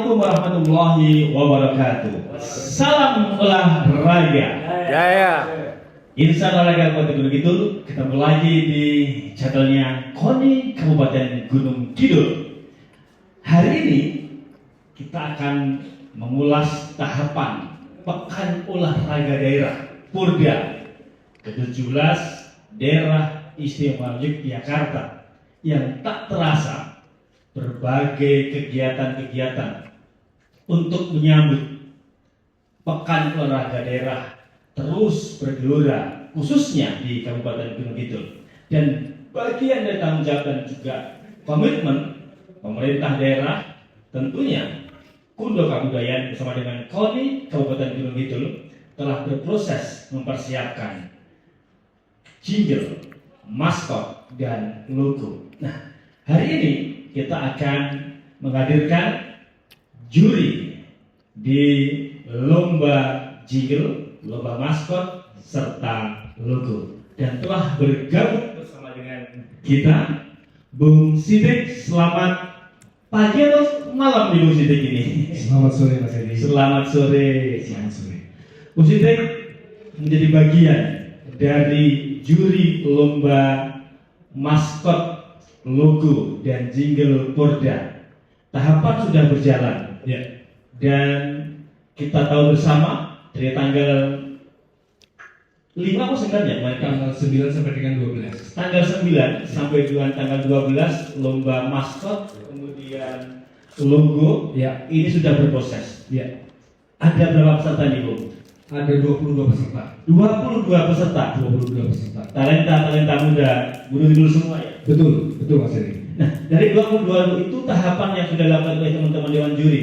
Assalamualaikum warahmatullahi wabarakatuh. Salam olahraga. Ya. Insan olahraga Kabupaten Gunung Kidul, ketemu lagi di channelnya KONI Kabupaten Gunung Kidul. Hari ini kita akan mengulas tahapan Pekan Olahraga Daerah Purda ke-17 Daerah Istimewa Yogyakarta yang tak terasa berbagai kegiatan-kegiatan untuk menyambut Pekan Olahraga Daerah terus bergelora khususnya di Kabupaten Gunung Kidul, dan bagian dari tanggung jawab dan juga komitmen pemerintah daerah tentunya Kundo Kabudayaan bersama dengan KONI Kabupaten Gunung Kidul telah berproses mempersiapkan jingle, maskot, dan logo. Nah, hari ini kita akan menghadirkan juri di lomba jingle, lomba maskot, serta logo, dan telah bergabung bersama dengan kita Bung Sidik. Selamat pagi atau malam nih Bung Sidik ini? Selamat sore Mas Edi. Selamat sore. Selamat sore. Bung Sidik menjadi bagian dari juri lomba maskot, logo, dan jingle Porda. Tahapan sudah berjalan, Ya. dan kita tahu bersama dari tanggal 5 atau 9 ya, Tanggal 9 sampai dengan 12. tanggal 9 sampai dengan tanggal 12 lomba maskot kemudian logo Ya. ini sudah berproses. Ya. Ada berapa peserta nih Bung? Ada 22 peserta. 22 peserta. 22 peserta. Talenta muda Gunung Kidul semua ya. Betul Mas Edi. Nah, dari 22 itu tahapan yang sudah dilakukan oleh teman-teman Dewan Juri.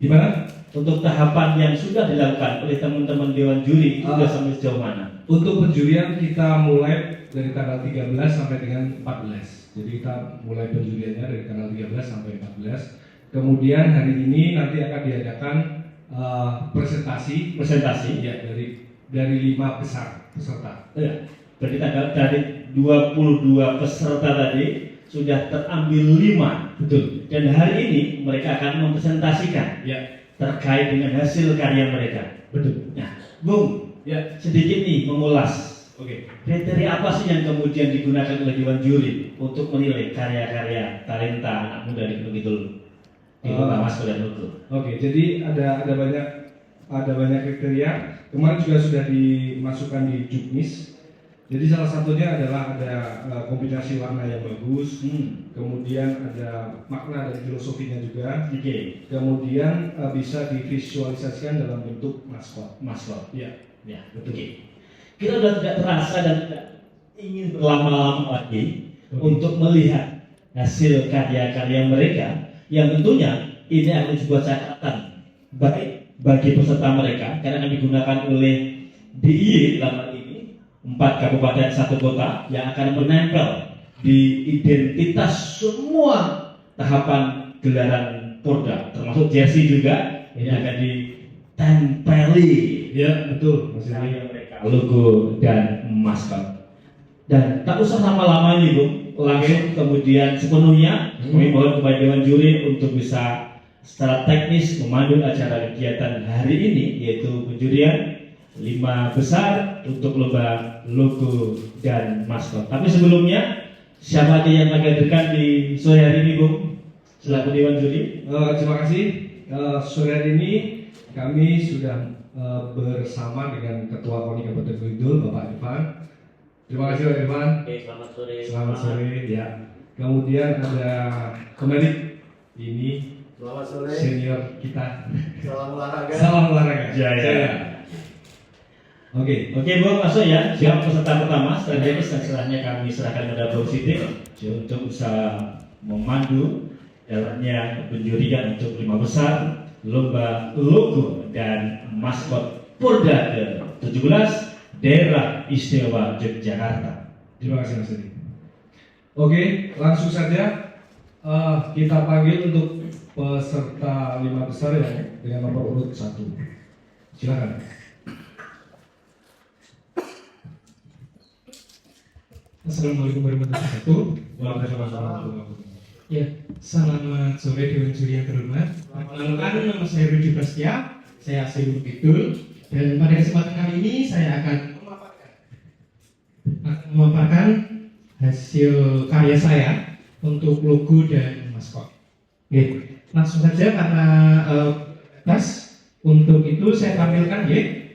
Gimana? Untuk tahapan yang sudah dilakukan oleh teman-teman Dewan Juri itu sudah sampai sejauh mana? Untuk penjurian kita mulai dari tanggal 13 sampai dengan 14. Jadi kita mulai penjuriannya dari tanggal 13 sampai 14. Kemudian hari ini nanti akan diadakan presentasi ya dari 5 besar peserta. Ya, berarti dari 22 peserta tadi sudah terambil 5. Betul. Dan hari ini mereka akan mempresentasikan Ya. terkait dengan hasil karya mereka. Betul. Nah, Bung, Ya. sedikit nih mengulas. Oke. Kriteria apa sih yang kemudian digunakan oleh Dewan Juri untuk menilai karya-karya talenta anak muda di Gunung Kidul di lomba maskot dan logo? Oke, jadi ada banyak kriteria. Kemarin juga sudah dimasukkan di Juknis. Jadi salah satunya adalah ada kombinasi warna yang bagus, kemudian ada makna dan filosofinya juga. Oke. Kemudian bisa divisualisasikan dalam bentuk maskot. Maskot. Ya, Ya, betul. Oke. Kita sudah tidak terasa dan tidak ingin berlama-lama lagi untuk melihat hasil karya-karya mereka yang tentunya ini akan sebuah catatan baik bagi peserta mereka karena akan digunakan oleh DIY dalam ini 4 kabupaten 1 kota yang akan menempel di identitas semua tahapan gelaran Porda, termasuk jersey juga ini akan ditempeli. Ya, betul. Karya mereka, logo dan maskot. Dan tak usah lama-lama ini Bung, langsung kemudian sepenuhnya kami mohon kepada Dewan Juri untuk bisa secara teknis memandu acara kegiatan hari ini, yaitu penjurian 5 besar untuk lomba logo dan maskot. Tapi sebelumnya siapa aja yang akan hadirkan di sore hari ini Bung selaku Dewan Juri? Terima kasih. Sore hari ini kami sudah bersama dengan Ketua KONI Kabupaten Gunung Kidul, Bapak Irfan. Terima kasih Pak Irfan. Oke, selamat sore. Selamat sore. Ya. Kemudian ada kembali ini Selamat sore. senior kita. Salam olahraga. Salam olahraga. Jaya. Oke. Oke Bung, masuk ya. Siap peserta pertama. Selanjutnya setelahnya kami serahkan kepada Bung Sidik untuk bisa memandu jalannya penjurian untuk 5 besar lomba logo dan maskot Porda ke-17 Daerah Istimewa Yogyakarta. Terima kasih Mas Edi. Oke, langsung saja kita panggil untuk peserta 5 besar ya dengan nomor urut 1. Silakan. Assalamualaikum warahmatullahi wabarakatuh. Waalaikumsalam warahmatullahi wabarakatuh. Ya, selamat sore Dewan Juri yang terhormat. Perkenalkan, nama saya Rudi Prasetya, saya asli Gunung Kidul, dan pada kesempatan kali ini saya akan memaparkan hasil karya saya untuk logo dan maskot. Oke, langsung saja karena untuk itu saya tampilkan ya.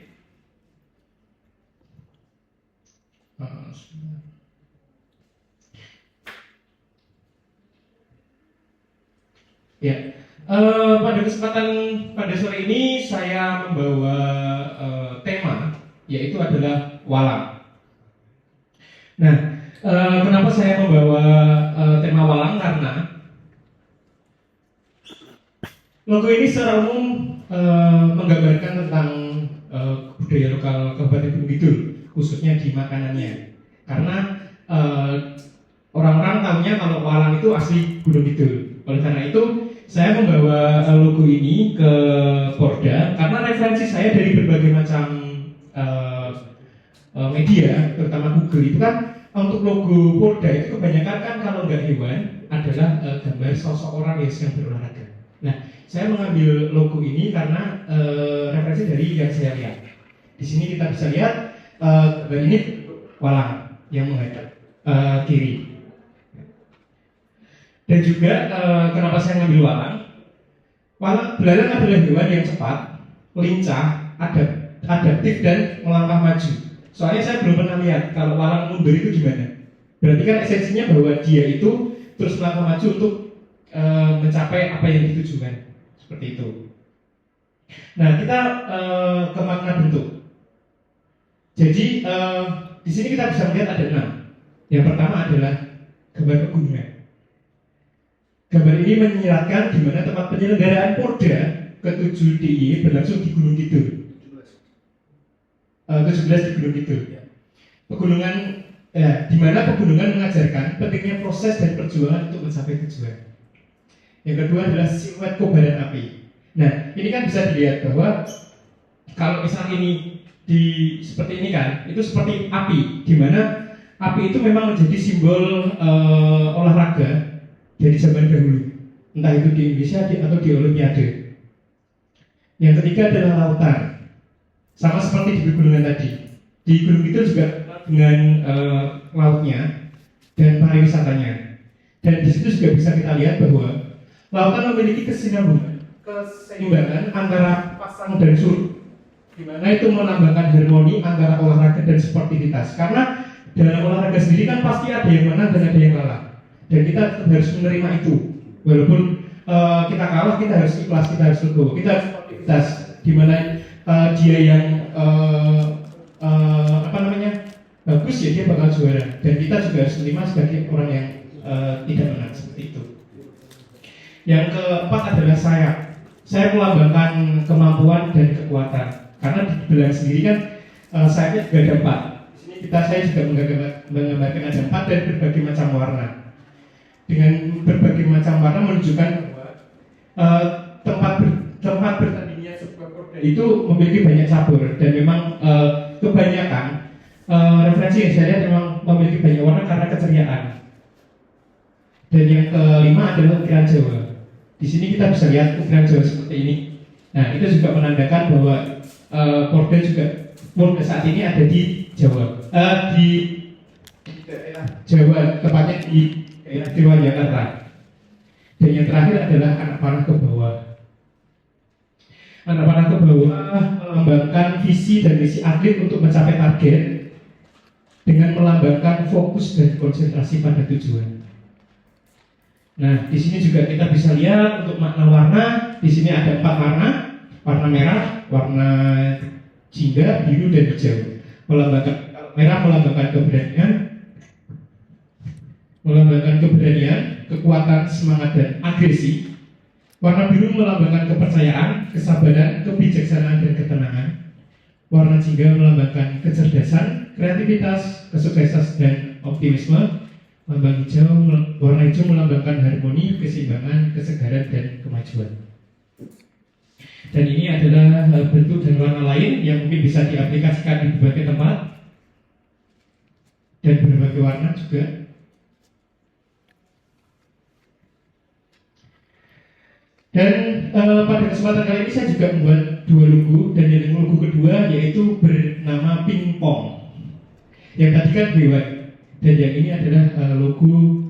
Ya, pada kesempatan pada sore ini saya membawa tema yaitu adalah walang. Nah, kenapa saya membawa tema walang? Karena logo ini secara umum menggambarkan tentang budaya lokal Kabupaten Gunung Kidul, khususnya di makanannya. Karena orang-orang tahunya kalau walang itu asli Gunung Kidul. Oleh karena itu, saya membawa logo ini ke Porda karena referensi saya dari berbagai macam media, terutama Google itu kan untuk logo Porda itu kebanyakan kan kalau nggak hewan adalah gambar sosok orang yang sedang berolahraga. Nah, saya mengambil logo ini karena referensi dari yang saya lihat. Di sini kita bisa lihat gambar ini walang yang menghadap kiri. Dan juga kenapa saya ngambil walang? Belalang adalah hewan yang cepat, lincah, adaptif dan melangkah maju. Soalnya saya belum pernah lihat kalau walang mundur itu gimana. Berarti kan esensinya bahwa dia itu terus melangkah maju untuk mencapai apa yang ditujukan. Seperti itu. Nah, kita ke makna bentuk. Jadi di sini kita bisa melihat ada 6. Yang pertama adalah gambar pegunungan. Gambar ini menyiratkan di mana tempat penyelenggaraan Porda ke-7 DIY berlangsung di Gunung Kidul. 17 di Gunung Kidul. Pegunungan, di mana pegunungan mengajarkan pentingnya proses dan perjuangan untuk mencapai tujuan. Yang kedua adalah siluet kobaran api. Nah, ini kan bisa dilihat bahwa kalau misal ini seperti ini kan, itu seperti api, di mana api itu memang menjadi simbol olahraga dari zaman dahulu, entah itu di Indonesia atau di Olimpiade. Yang ketiga adalah lautan, sama seperti di pegunungan tadi. Di Gunung Kidul juga dengan lautnya dan pariwisatanya. Dan di situ juga bisa kita lihat bahwa lautan memiliki keseimbangan antara pasang dan surut, di mana itu melambangkan harmoni antara olahraga dan sportivitas. Karena dalam olahraga sendiri kan pasti ada yang menang dan ada yang kalah. Dan kita harus menerima itu, walaupun kita kalah, kita harus ikhlas, kita harus legowo, kita harus sportivitas, di mana dia yang bagus ya dia bakal juara, dan kita juga harus menerima sebagai orang yang tidak menang seperti itu. Yang keempat adalah sayap. Sayap melambangkan kemampuan dan kekuatan, karena di belang sendiri kan sayapnya juga ada 4. Di sini saya juga menggambarkan ada 4 dan berbagai macam warna. Dengan berbagai macam warna menunjukkan bahwa tempat bertandingnya sebuah Porda itu memiliki banyak cabur, dan memang kebanyakan referensi yang saya lihat memang memiliki banyak warna karena keceriaan. Dan yang kelima adalah ukiran Jawa. Di sini kita bisa lihat ukiran Jawa seperti ini. Nah, itu juga menandakan bahwa Porda saat ini ada di Jawa, di daerah Jawa, tepatnya di daerah Dewa Jakarta. Dan yang terakhir adalah anak panah ke bawah. Anak panah ke bawah melambangkan visi dan misi atlet untuk mencapai target dengan melambangkan fokus dan konsentrasi pada tujuan. Nah, di sini juga kita bisa lihat untuk makna warna. Di sini ada 4 warna: warna merah, warna jingga, biru, dan hijau. Merah melambangkan keberanian, kekuatan, semangat, dan agresi. Warna biru melambangkan kepercayaan, kesabaran, kebijaksanaan, dan ketenangan. Warna jingga melambangkan kecerdasan, kreativitas, kesuksesan, dan optimisme. Warna hijau melambangkan harmoni, keseimbangan, kesegaran, dan kemajuan. Dan ini adalah bentuk dan warna lain yang mungkin bisa diaplikasikan di berbagai tempat dan berbagai warna juga. Dan pada kesempatan kali ini saya juga membuat dua logo, dan yang logo kedua yaitu bernama pingpong. Yang tadi kan bewat, dan yang ini adalah logo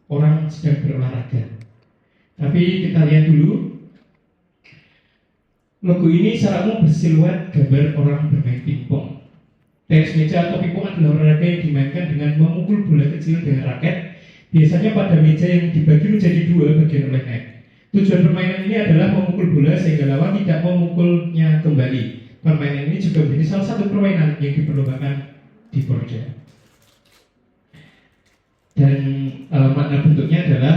orang sedang berolahraga. Tapi kita lihat dulu. Logo ini secara umum bersiluet gambar orang bermain pingpong. Tenis meja atau pingpong adalah olahraga yang dimainkan dengan memukul bola kecil dengan raket, biasanya pada meja yang dibagi menjadi dua bagian oleh net. Tujuan permainan ini adalah memukul bola sehingga lawan tidak memukulnya kembali. Permainan ini juga menjadi salah satu permainan yang diperlombakan di Porda. Dan makna bentuknya adalah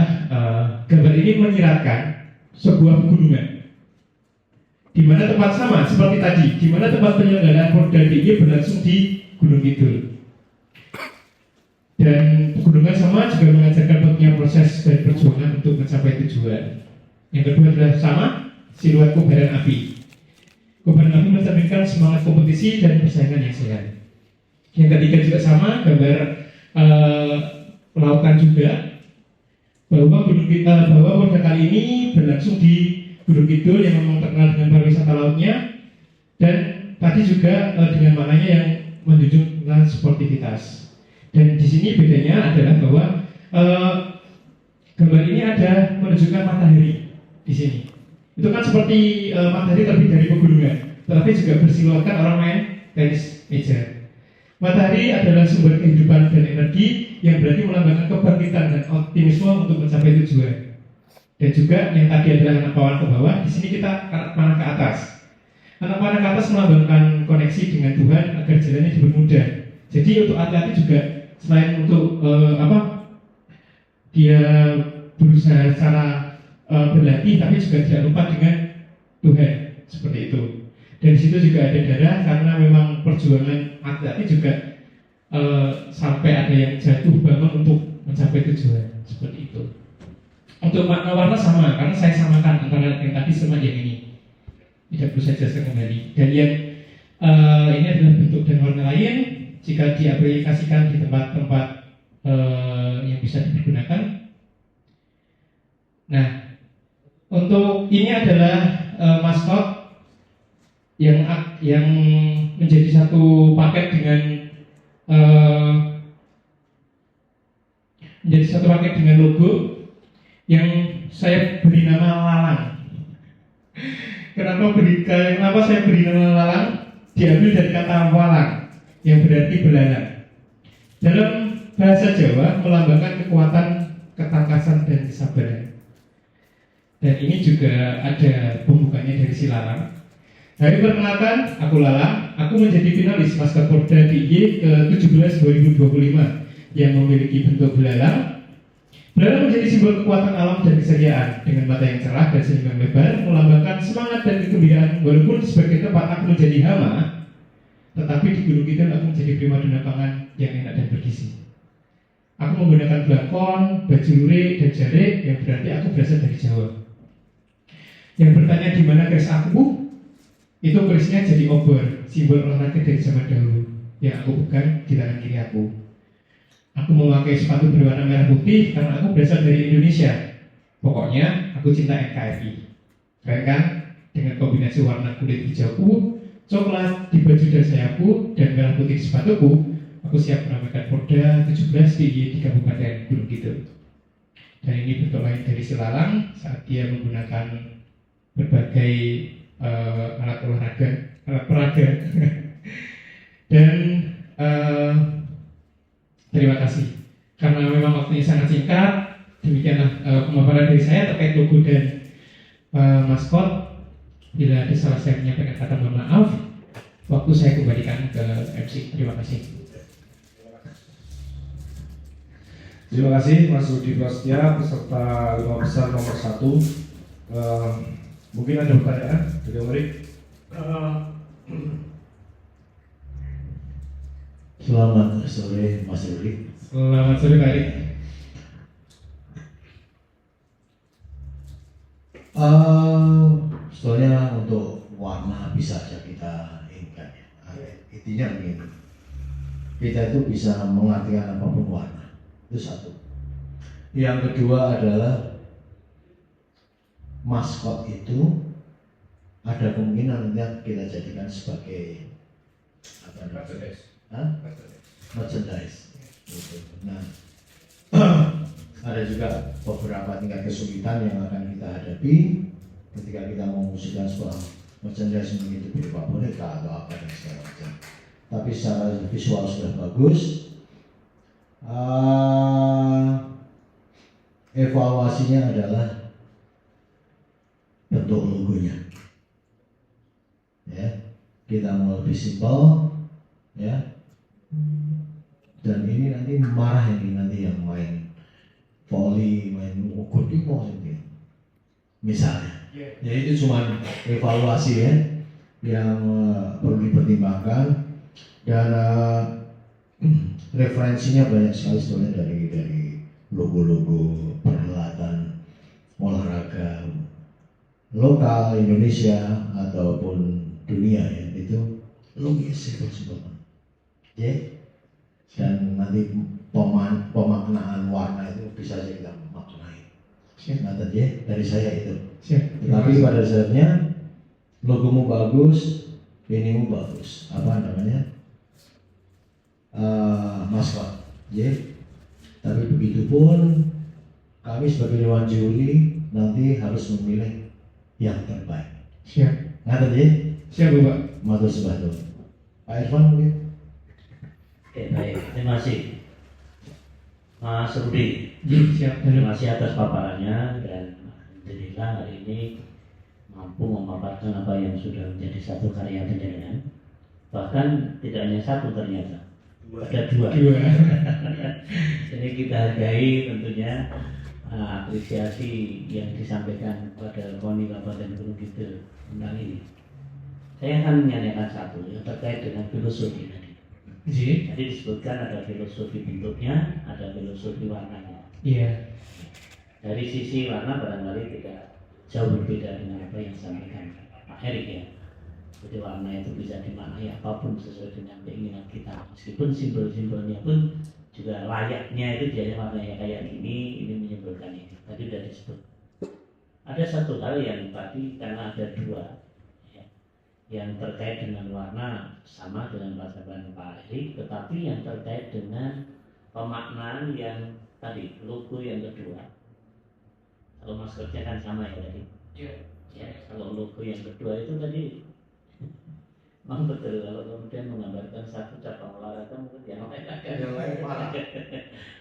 gambar ini menyiratkan sebuah pegunungan, di mana tempat sama seperti tadi, di mana tempat penyelenggaraan Porda DIY berlangsung di Gunung Kidul. Dan pegunungan sama juga mengajarkan pentingnya proses dan perjuangan untuk mencapai tujuan. Yang kedua adalah sama, siluet kobaran api. Kobaran api mencerminkan semangat kompetisi dan persaingan yang sehat. Yang ketiga juga sama, gambar lautan juga, bahwa Porda kali ini berlangsung di Gunung Kidul yang memang terkenal dengan pariwisata lautnya, dan tadi juga dengan maknanya yang menunjukkan tentang sportivitas. Dan di sini bedanya adalah bahwa gambar ini ada menunjukkan matahari di sini. Itu kan seperti matahari terbit dari pegunungan, tetapi juga bersiluetkan orang main tenis meja. Matahari adalah sumber kehidupan dan energi yang berarti melambangkan kebangkitan dan optimisme untuk mencapai tujuan. Dan juga yang tadi adalah anak panah ke bawah, di sini kita anak panah ke atas. Anak panah ke atas melambangkan koneksi dengan Tuhan agar jalannya dipermudah. Jadi untuk atlet juga selain untuk dia berusaha secara berlatih, tapi juga tidak lupa dengan Tuhan, seperti itu. Dan di situ juga ada darah karena memang perjuangan atlet juga sampai ada yang jatuh bangun untuk mencapai tujuan, seperti itu. Untuk makna warna sama, karena saya samakan antara yang tadi sama yang ini. Tidak perlu saya jelaskan kembali. Dan yang ini adalah bentuk dan warna lain jika diaplikasikan di tempat-tempat yang bisa digunakan. Nah, untuk ini adalah maskot yang menjadi satu paket dengan logo yang saya beri nama Lalang. Kenapa saya beri nama Lalang? Diambil dari kata walang yang berarti belalang. Dalam bahasa Jawa melambangkan kekuatan, ketangkasan, dan kesabaran. Dan ini juga ada pembukanya dari si Lalang. Hari perkenalkan, aku Lalang. Aku menjadi finalis maskot Porda DIY ke-17 2025 yang memiliki bentuk belalang. Belalang menjadi simbol kekuatan alam dan keseriaan dengan mata yang cerah dan senyum yang lebar, melambangkan semangat dan kegembiraan. Walaupun sebagai tempat aku menjadi hama, tetapi di Gunung Kidul aku menjadi primadona pangan yang enak dan bergizi. Aku menggunakan blakon, baju lurik, dan jarik yang berarti aku berasal dari Jawa. Yang bertanya di mana keris aku, itu kerisnya jadi obor, simbol olahraga dari zaman dahulu yang aku pegang di tangan kiri aku. Aku memakai sepatu berwarna merah putih karena aku berasal dari Indonesia. Pokoknya aku cinta NKRI. Keren kan? Dengan kombinasi warna kulit hijauku, coklat di baju dan sayapku, dan merah putih di sepatuku, aku siap meramaikan Porda 17 di Kabupaten Gunung Kidul. Dan ini bentuk lain dari si Lalang saat dia menggunakan berbagai alat peraga. Dan terima kasih karena memang waktunya sangat singkat. Demikianlah pemaparan dari saya terkait logo dan maskot. Bila ada salah saya menyampaikan kata mohon maaf. Waktu saya kembalikan ke MC. Terima kasih. Terima kasih Mas Rudi Prasetya peserta 5 besar nomor 1. Mungkin ada pertanyaan dari Mari. Selamat sore Mas Rudi. Selamat sore Pak Erik. Sebetulnya untuk warna bisa saja kita ingat ya. Intinya begini, kita itu bisa mengartikan apapun warna. Itu satu. Yang kedua adalah maskot itu ada kemungkinan nanti kita jadikan sebagai apa namanya? Hah? Merchandise. Gitu. Nah, ada juga beberapa tingkat kesulitan yang akan kita hadapi ketika kita memfungsikan sebuah merchandise itu berupa boneka atau apa dan segala macam. Tapi secara visual sudah bagus. Evaluasinya adalah bentuk logonya. Ya, kita mau lebih simpel, ya. Dan ini nanti marah ini nanti yang main volley, main ukur itu misalnya. Ya itu cuma evaluasi ya yang perlu dipertimbangkan dan referensinya banyak sekali sebenarnya dari logo-logo perhelatan olahraga lokal Indonesia ataupun dunia ya itu logis simpel ya. Dan nanti pemaknaan warna itu bisa saja kita maknai. Nah tadi ya dari saya itu. Tetapi pada dasarnya logomu bagus, inimu bagus. Apa namanya? Maskot. Ya. Tapi begitupun kami sebagai dewan juri nanti harus memilih yang terbaik. Siap. Nah tadi ya? Siap Bapak. Matur sembah Tuhan. Pak Irfan mungkin. Oke, baik. Terima kasih Mas Rudi. Siap. Terima kasih atas paparannya dan alhamdulillah hari ini mampu memaparkan apa yang sudah menjadi satu karya penjaringan. Bahkan tidak hanya satu ternyata, ada dua. Jadi kita hargai tentunya apresiasi yang disampaikan kepada KONI Kabupaten Gunung Kidul tentang ini. Saya akan menyanyikan satu yang terkait dengan filosofi tadi. Jadi disebutkan ada filosofi bentuknya, ada filosofi warnanya. Iya. Dari sisi warna barangkali tidak jauh berbeda dengan apa yang disampaikan Pak Erik ya. Jadi warna itu bisa dimaknai apapun sesuai dengan keinginan kita. Meskipun simbol-simbolnya pun juga layaknya itu dia warnanya kayak ini menyimbolkan ini. Tadi sudah disebut. Ada satu hal yang tadi karena ada dua yang terkait dengan warna sama dengan pasaran Pak Erik, tetapi yang terkait dengan pemaknaan yang tadi logo yang kedua. Kalau maskernya kan sama ya tadi. Ya, kalau logo yang kedua itu tadi memang betul kalau kemudian menggambarkan satu cabang olahraga mungkin yang lain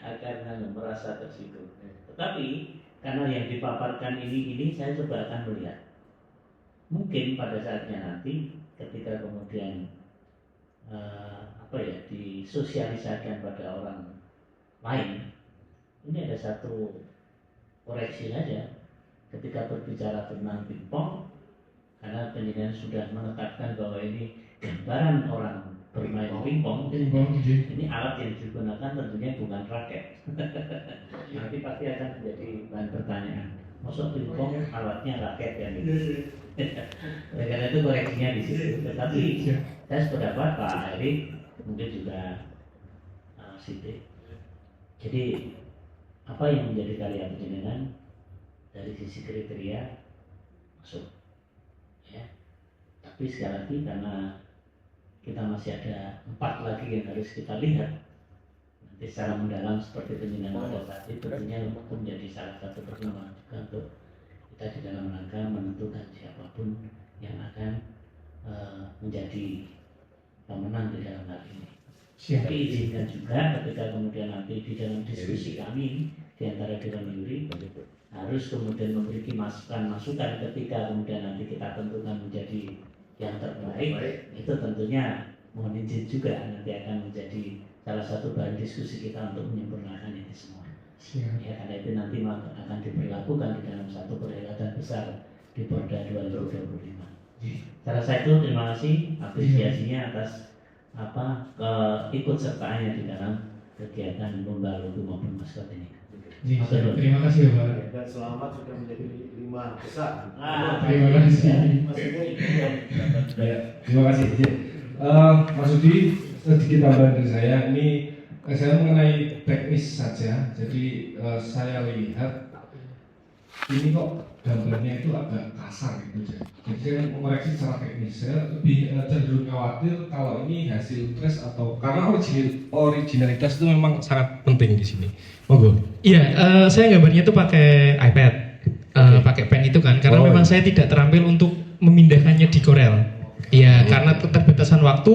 akan merasa tersinggung. Tetapi karena yang dipaparkan ini saya coba akan melihat. Mungkin pada saatnya nanti ketika kemudian disosialisasikan pada orang lain, ini ada satu koreksi saja ketika berbicara tentang pingpong, karena penjenengan sudah menetapkan bahwa ini gambaran orang bermain pingpong. Ini alat yang digunakan tentunya bukan raket. Nanti pasti akan menjadi bahan pertanyaan. Maksud pingpong alatnya raket yang itu. Karena itu koreksinya di situ. Tetapi saya sependapat Pak Erik mungkin juga Siti. Jadi apa yang menjadi karya penjenengan dari sisi kriteria masuk, ya. Tapi sekali lagi karena kita masih ada 4 lagi yang harus kita lihat. Nanti secara mendalam seperti penjenengan pada saat itu tentunya menjadi salah satu pertimbangan juga untuk kita di dalam rangka menentukan siapapun yang akan menjadi pemenang di dalam hal ini. Tapi izinkan juga ketika kemudian nanti di dalam diskusi kami di antara dewan juri harus kemudian memiliki masukan ketika kemudian nanti kita tentukan menjadi yang terbaik. Itu tentunya mohon izin juga nanti akan menjadi salah satu bahan diskusi kita untuk menyempurnakan ini semua. Ya, karena itu nanti akan diberlakukan di dalam satu perhelatan besar di Porda 2025. Saya rasa itu terima kasih apresiasinya atas ikut sertaannya di dalam kegiatan lomba logo maupun maskot ini. Terima kasih Bapak. Dan selamat sudah menjadi 5 besar. Terima kasih. Terima kasih. Mas Udi, sedikit tambahan dari saya. Ini saya mengenai teknis saja. Jadi saya lihat ini kok gambarnya itu agak kasar gitu. Jadi saya mengoreksi secara teknis. Saya lebih cenderung khawatir kalau ini hasil trace atau karena originalitas itu memang sangat penting di sini. Monggo. Iya, saya gambarnya itu pakai iPad, pakai pen itu kan, karena memang saya tidak terampil untuk memindahkannya di Corel. Iya, karena keterbatasan waktu,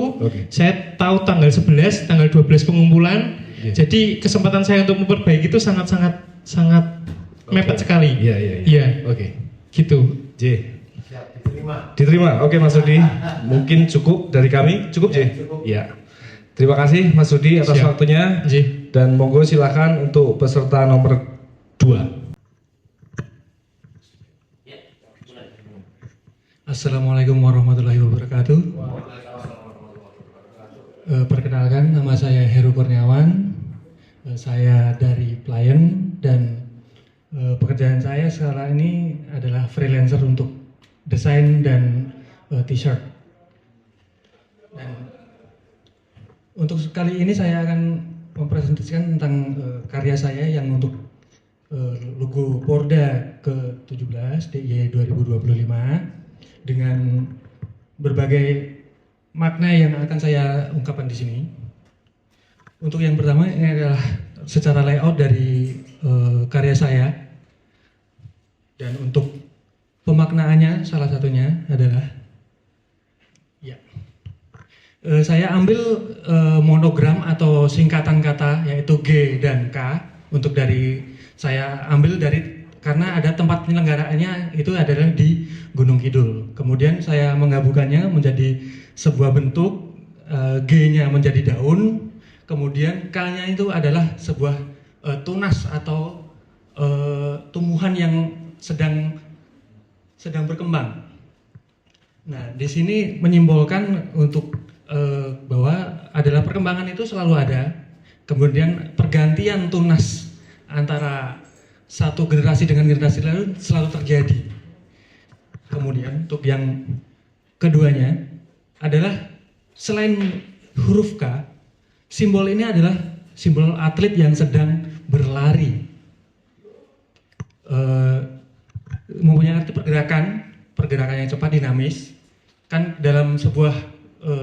saya tahu tanggal 11, tanggal 12 pengumpulan, jadi kesempatan saya untuk memperbaiki itu sangat mepet sekali. Iya. Oke. Gitu. J. Diterima. Oke Mas Rudi. Mungkin cukup dari kami. Cukup J. Iya. Terima kasih Mas Rudi atas Siap. waktunya. J. Dan monggo silakan untuk peserta nomor 2. Assalamualaikum warahmatullahi wabarakatuh. Perkenalkan, nama saya Heru Kurniawan. Saya dari Pliant dan pekerjaan saya sekarang ini adalah freelancer untuk desain dan t-shirt. Dan untuk kali ini saya akan mempresentasikan tentang karya saya yang untuk logo Porda ke-17 DIY 2025 dengan berbagai makna yang akan saya ungkapkan di sini. Untuk yang pertama ini adalah secara layout dari karya saya, dan untuk pemaknaannya salah satunya adalah saya ambil monogram atau singkatan kata yaitu G dan K. Untuk saya ambil dari karena ada tempat penyelenggaraannya itu adalah di Gunung Kidul. Kemudian saya menggabungkannya menjadi sebuah bentuk, G-nya menjadi daun, kemudian K-nya itu adalah sebuah tunas atau tumbuhan yang sedang berkembang. Nah, di sini menyimbolkan untuk bahwa adalah perkembangan itu selalu ada, kemudian pergantian tunas antara satu generasi dengan generasi lain selalu terjadi. Kemudian untuk yang keduanya adalah selain huruf K, simbol ini adalah simbol atlet yang sedang berlari. Mempunyai arti pergerakan yang cepat, dinamis. Kan dalam sebuah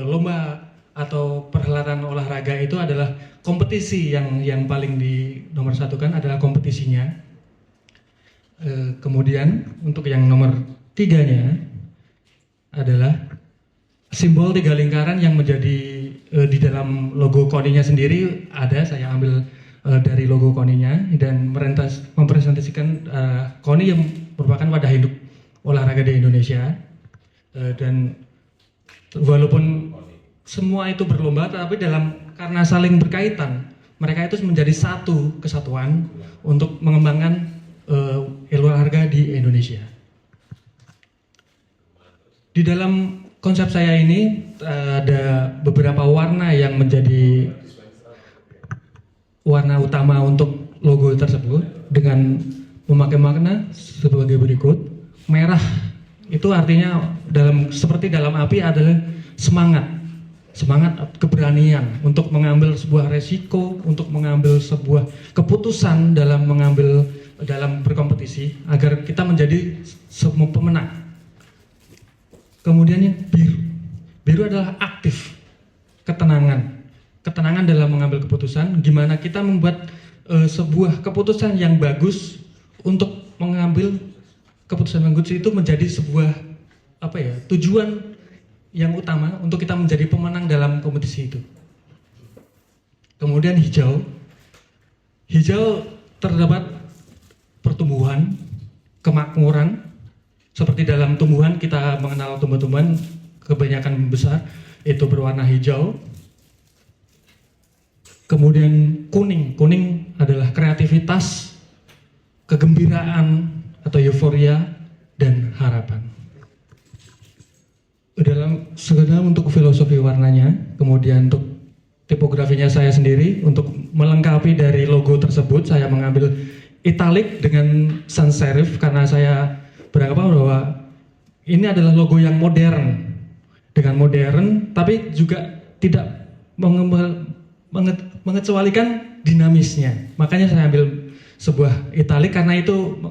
lomba atau perhelatan olahraga itu adalah kompetisi yang paling di nomor satu kan adalah kompetisinya. Kemudian untuk yang nomor 3-nya adalah simbol 3 lingkaran yang menjadi di dalam logo KONI-nya sendiri ada, saya ambil dari logo KONI-nya dan mempresentasikan KONI yang merupakan wadah induk olahraga di Indonesia. Dan walaupun semua itu berlomba, tapi karena saling berkaitan, mereka itu menjadi satu kesatuan untuk mengembangkan olahraga di Indonesia. Di dalam konsep saya ini ada beberapa warna yang menjadi warna utama untuk logo tersebut dengan memakai makna sebagai berikut. Merah itu artinya seperti dalam api adalah semangat keberanian untuk mengambil sebuah resiko, untuk mengambil sebuah keputusan dalam berkompetisi agar kita menjadi semua pemenang. Kemudian yang biru adalah aktif, ketenangan dalam mengambil keputusan, gimana kita membuat sebuah keputusan yang bagus untuk mengambil keputusan yang bagus itu menjadi sebuah tujuan yang utama untuk kita menjadi pemenang dalam kompetisi itu. Kemudian hijau terdapat pertumbuhan, kemakmuran. Seperti dalam tumbuhan kita mengenal tumbuh-tumbuhan kebanyakan besar itu berwarna hijau. Kemudian kuning adalah kreativitas, kegembiraan atau euforia dan harapan. Sekedar untuk filosofi warnanya, kemudian untuk tipografinya saya sendiri untuk melengkapi dari logo tersebut saya mengambil italic dengan sans serif karena saya beranggapan bahwa ini adalah logo yang modern, tapi juga tidak mengecualikan dinamisnya. Makanya saya ambil sebuah italic karena itu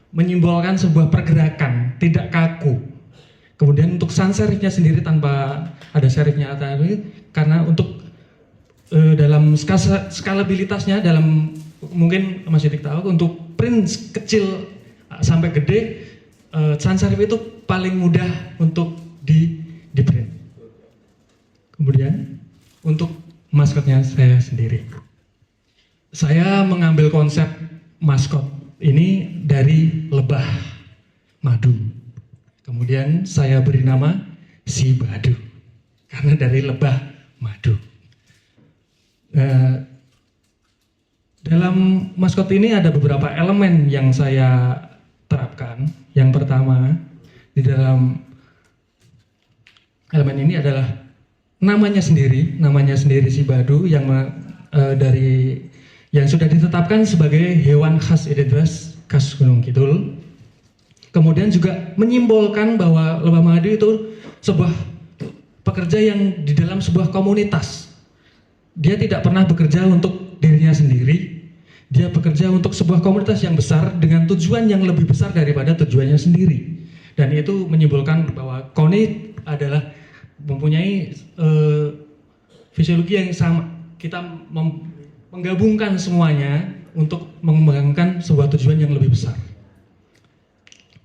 menyimbolkan sebuah pergerakan, tidak kaku. Kemudian untuk sans serifnya sendiri tanpa ada serifnya tadi, karena untuk dalam skalabilitasnya, dalam mungkin Mas Didik tahu, untuk print kecil sampai gede, sans serif itu paling mudah untuk di print. Kemudian untuk maskotnya saya sendiri, saya mengambil konsep maskot ini dari lebah madu. Kemudian saya beri nama si Badu karena dari lebah madu. Dalam maskot ini ada beberapa elemen yang saya terapkan. Yang pertama, di dalam elemen ini adalah namanya sendiri si Badu yang yang sudah ditetapkan sebagai hewan khas identitas khas Gunung Kidul. Kemudian juga menyimbolkan bahwa lebah madu itu sebuah pekerja yang di dalam sebuah komunitas. Dia tidak pernah bekerja untuk dirinya sendiri. Dia bekerja untuk sebuah komunitas yang besar dengan tujuan yang lebih besar daripada tujuannya sendiri. Dan itu menyimbolkan bahwa KONI adalah mempunyai fisiologi yang sama. Kita menggabungkan semuanya untuk mengembangkan sebuah tujuan yang lebih besar.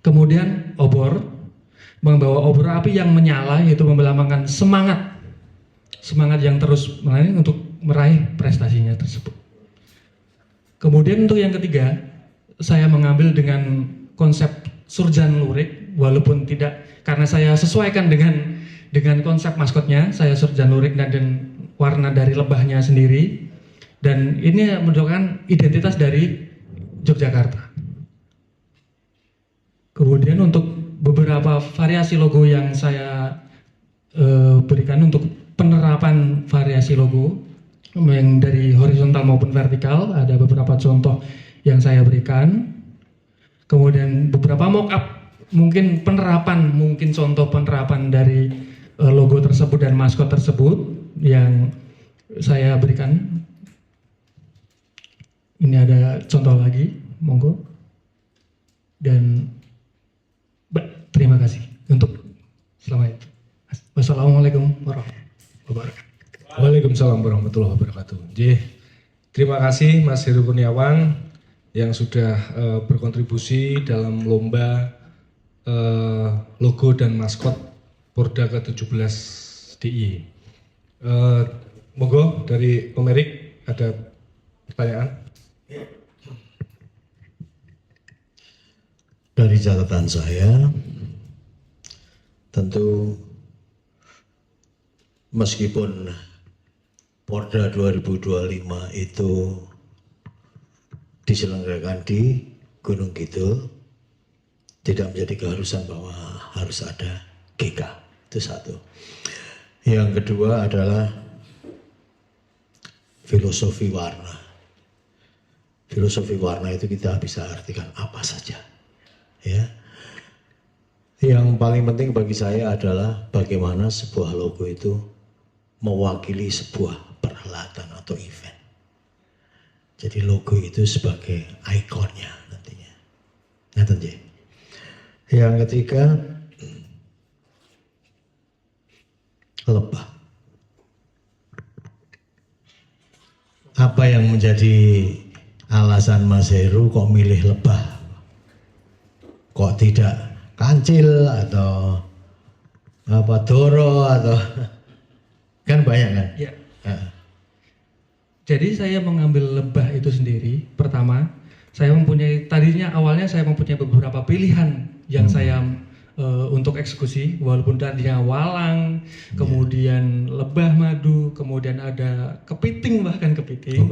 Kemudian obor, membawa obor api yang menyala, yaitu melambangkan semangat yang terus melayani untuk meraih prestasinya tersebut. Kemudian untuk yang ketiga, saya mengambil dengan konsep surjan lurik, walaupun tidak, karena saya sesuaikan dengan konsep maskotnya, saya surjan lurik dan warna dari lebahnya sendiri, dan ini menunjukkan identitas dari Yogyakarta. Kemudian untuk beberapa variasi logo yang saya berikan untuk penerapan variasi logo yang dari horizontal maupun vertikal, ada beberapa contoh yang saya berikan. Kemudian beberapa mock-up, mungkin contoh penerapan dari logo tersebut dan maskot tersebut yang saya berikan. Ini ada contoh lagi, monggo. Dan terima kasih untuk selama itu. Wassalamualaikum warahmatullahi wabarakatuh. Waalaikumsalam warahmatullahi wabarakatuh. Terima kasih Mas Heru Kurniawan yang sudah berkontribusi dalam lomba logo dan maskot Porda ke-17 DIY. Monggo dari Pemerik ada pertanyaan? Dari catatan saya, tentu meskipun Porda 2025 itu diselenggarakan di Gunung Kidul, tidak menjadi keharusan bahwa harus ada GK, itu satu. Yang kedua adalah filosofi warna. Filosofi warna itu kita bisa artikan apa saja. Ya. Yang paling penting bagi saya adalah bagaimana sebuah logo itu mewakili sebuah perhelatan atau event. Jadi logo itu sebagai ikonnya nantinya. Yang ketiga, lebah. Apa yang menjadi alasan Mas Heru kok milih lebah? Kok tidak kancil atau doro atau kan banyak kan? Ya. Jadi saya mengambil lebah itu sendiri. Pertama, awalnya saya mempunyai beberapa pilihan yang saya untuk eksekusi, walaupun tadinya walang, kemudian lebah madu, kemudian ada kepiting, bahkan kepiting.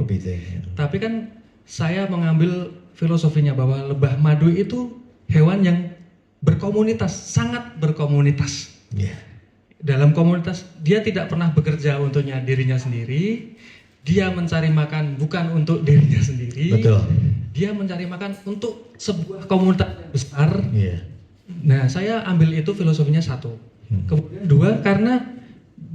Tapi kan saya mengambil filosofinya bahwa lebah madu itu hewan yang berkomunitas, sangat berkomunitas. Dalam komunitas, dia tidak pernah bekerja untuknya dirinya sendiri. Dia mencari makan bukan untuk dirinya sendiri. Betul. Dia mencari makan untuk sebuah komunitas yang besar. Nah, saya ambil itu filosofinya satu. Kemudian dua, karena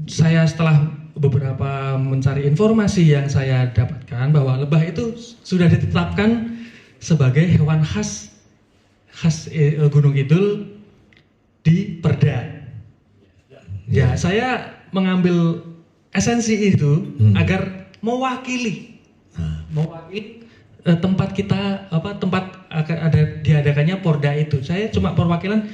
saya setelah beberapa mencari informasi yang saya dapatkan bahwa lebah itu sudah ditetapkan sebagai hewan khas khas Gunung Kidul di Perda. Ya, saya mengambil esensi itu agar mewakili tempat kita tempat akan ada diadakannya Porda itu. Saya cuma perwakilan,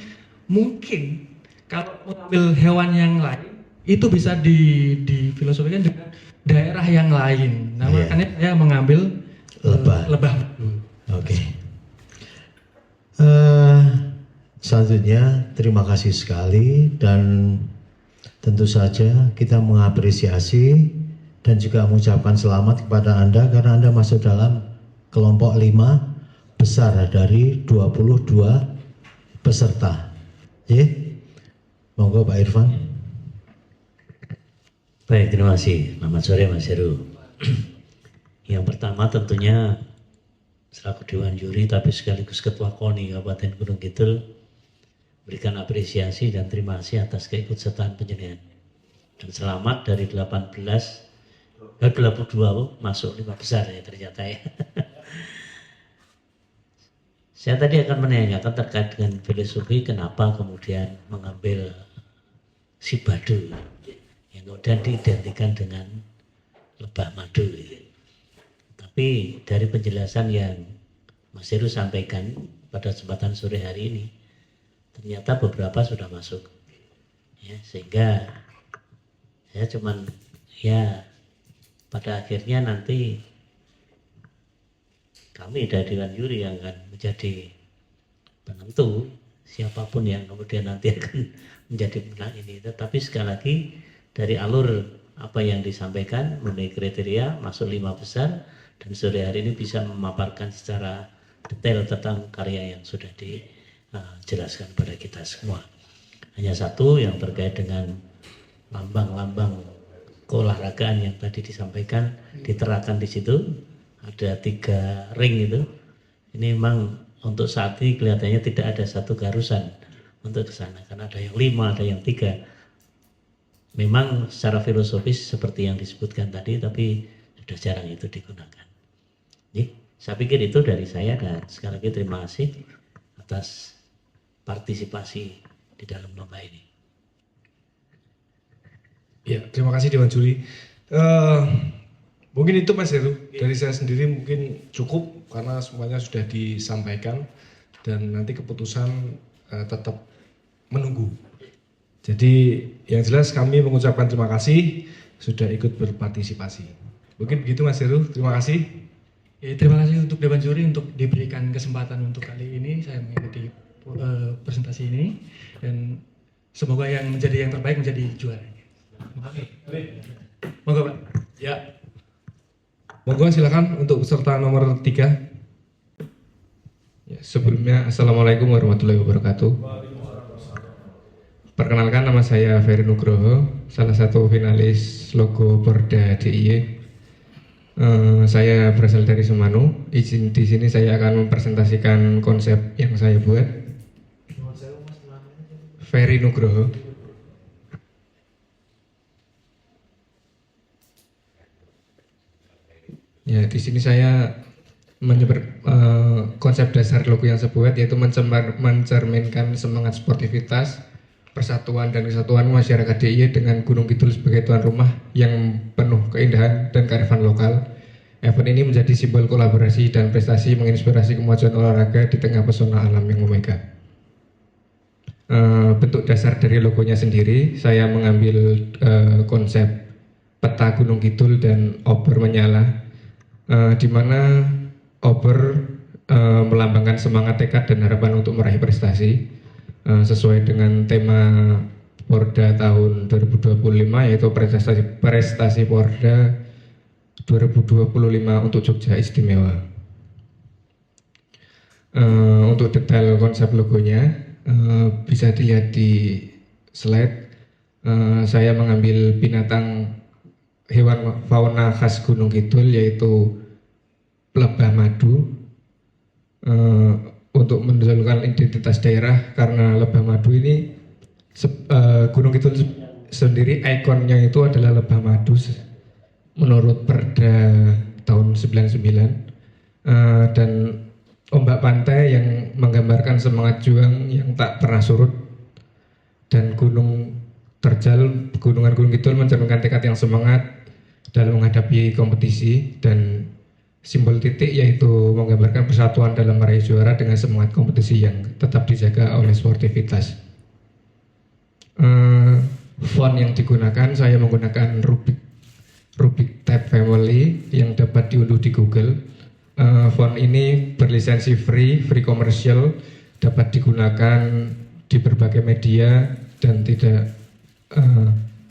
mungkin kalau mengambil hewan yang lain itu bisa difilosofikan dengan daerah yang lain. Nah, makanya saya mengambil lebah. Oke. Selanjutnya terima kasih sekali, dan tentu saja kita mengapresiasi dan juga mengucapkan selamat kepada Anda karena Anda masuk dalam kelompok 5 besar dari 22 peserta. Monggo Pak Irfan. Baik, terima kasih. Selamat sore Mas Heru. Yang pertama tentunya selaku Dewan Juri tapi sekaligus Ketua KONI Kabupaten Gunung Kidul berikan apresiasi dan terima kasih atas keikutsertaan panjenengan. Dan selamat dari 22 masuk 5 besar ya ternyata ya. Saya tadi akan menanyakan terkait dengan filosofi kenapa kemudian mengambil si Badu yang kemudian diidentikan dengan lebah madu. Tapi dari penjelasan yang Mas Heru sampaikan pada kesempatan sore hari ini, ternyata beberapa sudah masuk, ya, sehingga saya cuman ya pada akhirnya nanti kami dari Dewan Juri yang akan menjadi penentu siapapun yang kemudian nanti akan menjadi pemenang ini. Tetapi sekali lagi dari alur apa yang disampaikan mengenai kriteria masuk 5 besar dan sore hari ini bisa memaparkan secara detail tentang karya yang sudah dijelaskan pada kita semua. Hanya satu yang terkait dengan lambang-lambang keolahragaan yang tadi disampaikan diterapkan di situ, ada 3 ring itu. Ini memang untuk saat ini kelihatannya tidak ada satu garusan untuk ke sana karena ada yang 5, ada yang 3. Memang secara filosofis seperti yang disebutkan tadi, tapi sudah jarang itu digunakan. Jadi, saya pikir itu dari saya dan sekali lagi terima kasih atas partisipasi di dalam lomba ini. Ya, terima kasih Dewan Juri. Mungkin itu Mas Heru, dari saya sendiri mungkin cukup karena semuanya sudah disampaikan dan nanti keputusan tetap menunggu. Jadi yang jelas kami mengucapkan terima kasih sudah ikut berpartisipasi. Mungkin begitu Mas Heru, terima kasih. Ya, terima kasih untuk Dewan Juri untuk diberikan kesempatan untuk kali ini saya mengikuti presentasi ini, dan semoga yang menjadi yang terbaik menjadi juara. Monggo Pak. Ya. Monggo silakan untuk peserta nomor 3. Ya, sebelumnya Assalamualaikum warahmatullahi wabarakatuh. Perkenalkan, nama saya Ferry Nugroho, salah satu finalis logo Porda DIY. Saya berasal dari Semanu. Di sini saya akan mempresentasikan konsep yang saya buat. Ferry Nugroho. Ya, di sini saya konsep dasar logo yang saya buat yaitu mencerminkan semangat sportivitas, persatuan dan kesatuan masyarakat DIY dengan Gunung Kidul sebagai tuan rumah yang penuh keindahan dan kearifan lokal. Event ini menjadi simbol kolaborasi dan prestasi menginspirasi kemajuan olahraga di tengah pesona alam yang memegah. Bentuk dasar dari logonya sendiri, saya mengambil konsep peta Gunung Kidul dan obor menyala, di mana obor melambangkan semangat, tekad, dan harapan untuk meraih prestasi sesuai dengan tema Porda tahun 2025 yaitu prestasi Porda 2025 untuk Jogja Istimewa. Untuk detail konsep logonya bisa dilihat di slide. Saya mengambil binatang hewan fauna khas Gunung Kidul yaitu lebah madu untuk menunjukkan identitas daerah, karena lebah madu ini Gunung Kidul sendiri ikonnya itu adalah lebah madu menurut Perda tahun 99, dan ombak pantai yang menggambarkan semangat juang yang tak pernah surut, dan gunung terjal, pegunungan Gunung Kidul mencerminkan tekad yang semangat dalam menghadapi kompetisi, dan simbol titik yaitu menggambarkan persatuan dalam meraih juara dengan semangat kompetisi yang tetap dijaga oleh sportivitas. Font yang digunakan, saya menggunakan Rubik Type Family yang dapat diunduh di Google. Font ini berlisensi free commercial, dapat digunakan di berbagai media dan tidak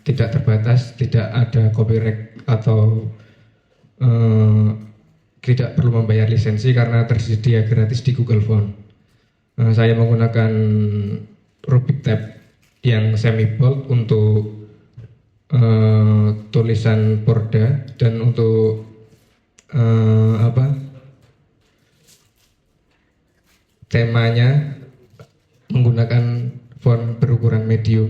terbatas, tidak ada copyright atau tidak perlu membayar lisensi karena tersedia gratis di Google Font. Saya menggunakan Rubik Type yang semi bold untuk tulisan Porda, dan untuk temanya menggunakan font berukuran medium.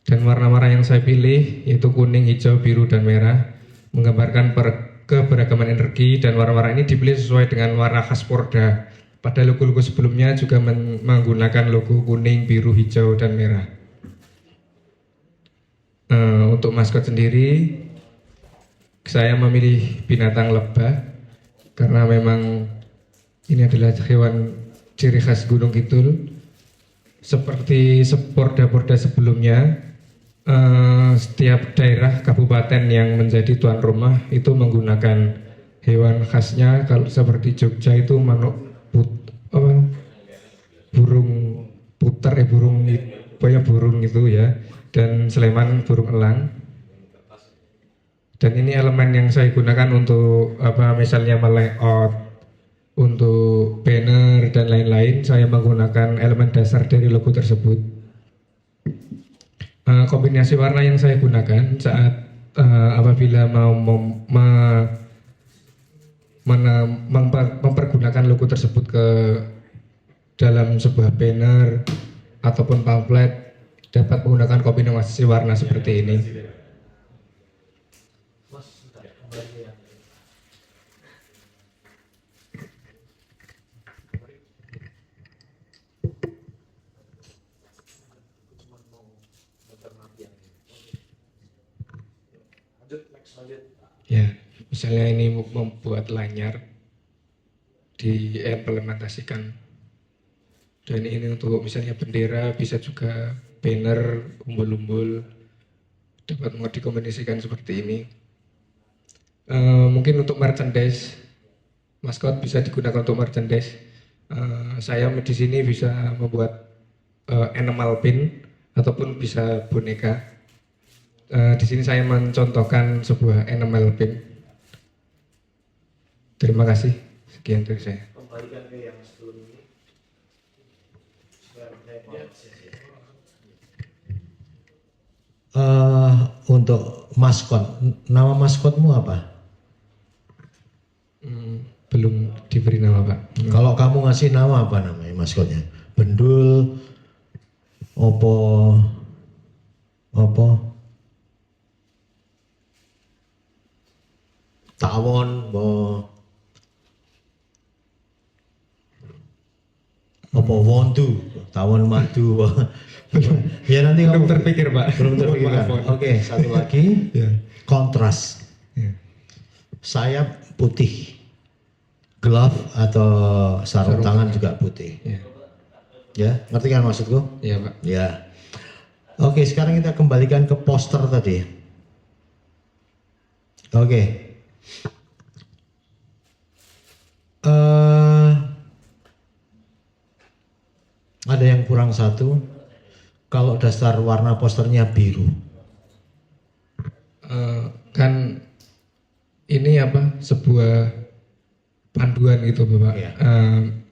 Dan warna-warna yang saya pilih yaitu kuning, hijau, biru, dan merah, menggambarkan keberagaman energi, dan warna-warna ini dipilih sesuai dengan warna khas Porda. Pada logo-logo sebelumnya juga menggunakan logo kuning, biru, hijau, dan merah. Untuk maskot sendiri, saya memilih binatang lebah karena memang ini adalah hewan ciri khas Gunung Kidul. Seperti Porda-Porda sebelumnya, setiap daerah kabupaten yang menjadi tuan rumah itu menggunakan hewan khasnya. Kalau seperti Jogja itu burung puter, burung itu ya, dan Sleman burung elang. Dan ini elemen yang saya gunakan untuk misalnya layout, untuk banner dan lain-lain, saya menggunakan elemen dasar dari logo tersebut. Kombinasi warna yang saya gunakan saat apabila mau mempergunakan logo tersebut ke dalam sebuah banner ataupun pamflet, dapat menggunakan kombinasi warna seperti ini. Ya, misalnya ini membuat lanyar, diimplementasikan, dan ini untuk misalnya bendera, bisa juga banner, umbul-umbul, dapat dikombinasikan seperti ini. Mungkin untuk merchandise, maskot bisa digunakan untuk merchandise. Saya di sini bisa membuat animal pin ataupun bisa boneka. Di sini saya mencontohkan sebuah animal pin. Terima kasih. Sekian dari saya. Kembalikan ke yang sebelum ini. Untuk maskot, nama maskotmu apa? Belum diberi nama, Pak. Kalau kamu ngasih nama apa namanya maskotnya? Bendul, opo, tawon, opo wondu, tawon madu. Ya nanti Belum kamu terpikir, Pak. belum terpikirkan. Oke, satu lagi. Ya. Kontras. Ya. Sayap putih. Glove atau sarung tangan juga putih. Ya. Ya, ngerti kan maksudku? Ya, Pak. Ya. Oke, sekarang kita kembalikan ke poster tadi. Oke. Ada yang kurang satu. Kalau dasar warna posternya biru. Kan ini sebuah panduan gitu, Bapak. Ya.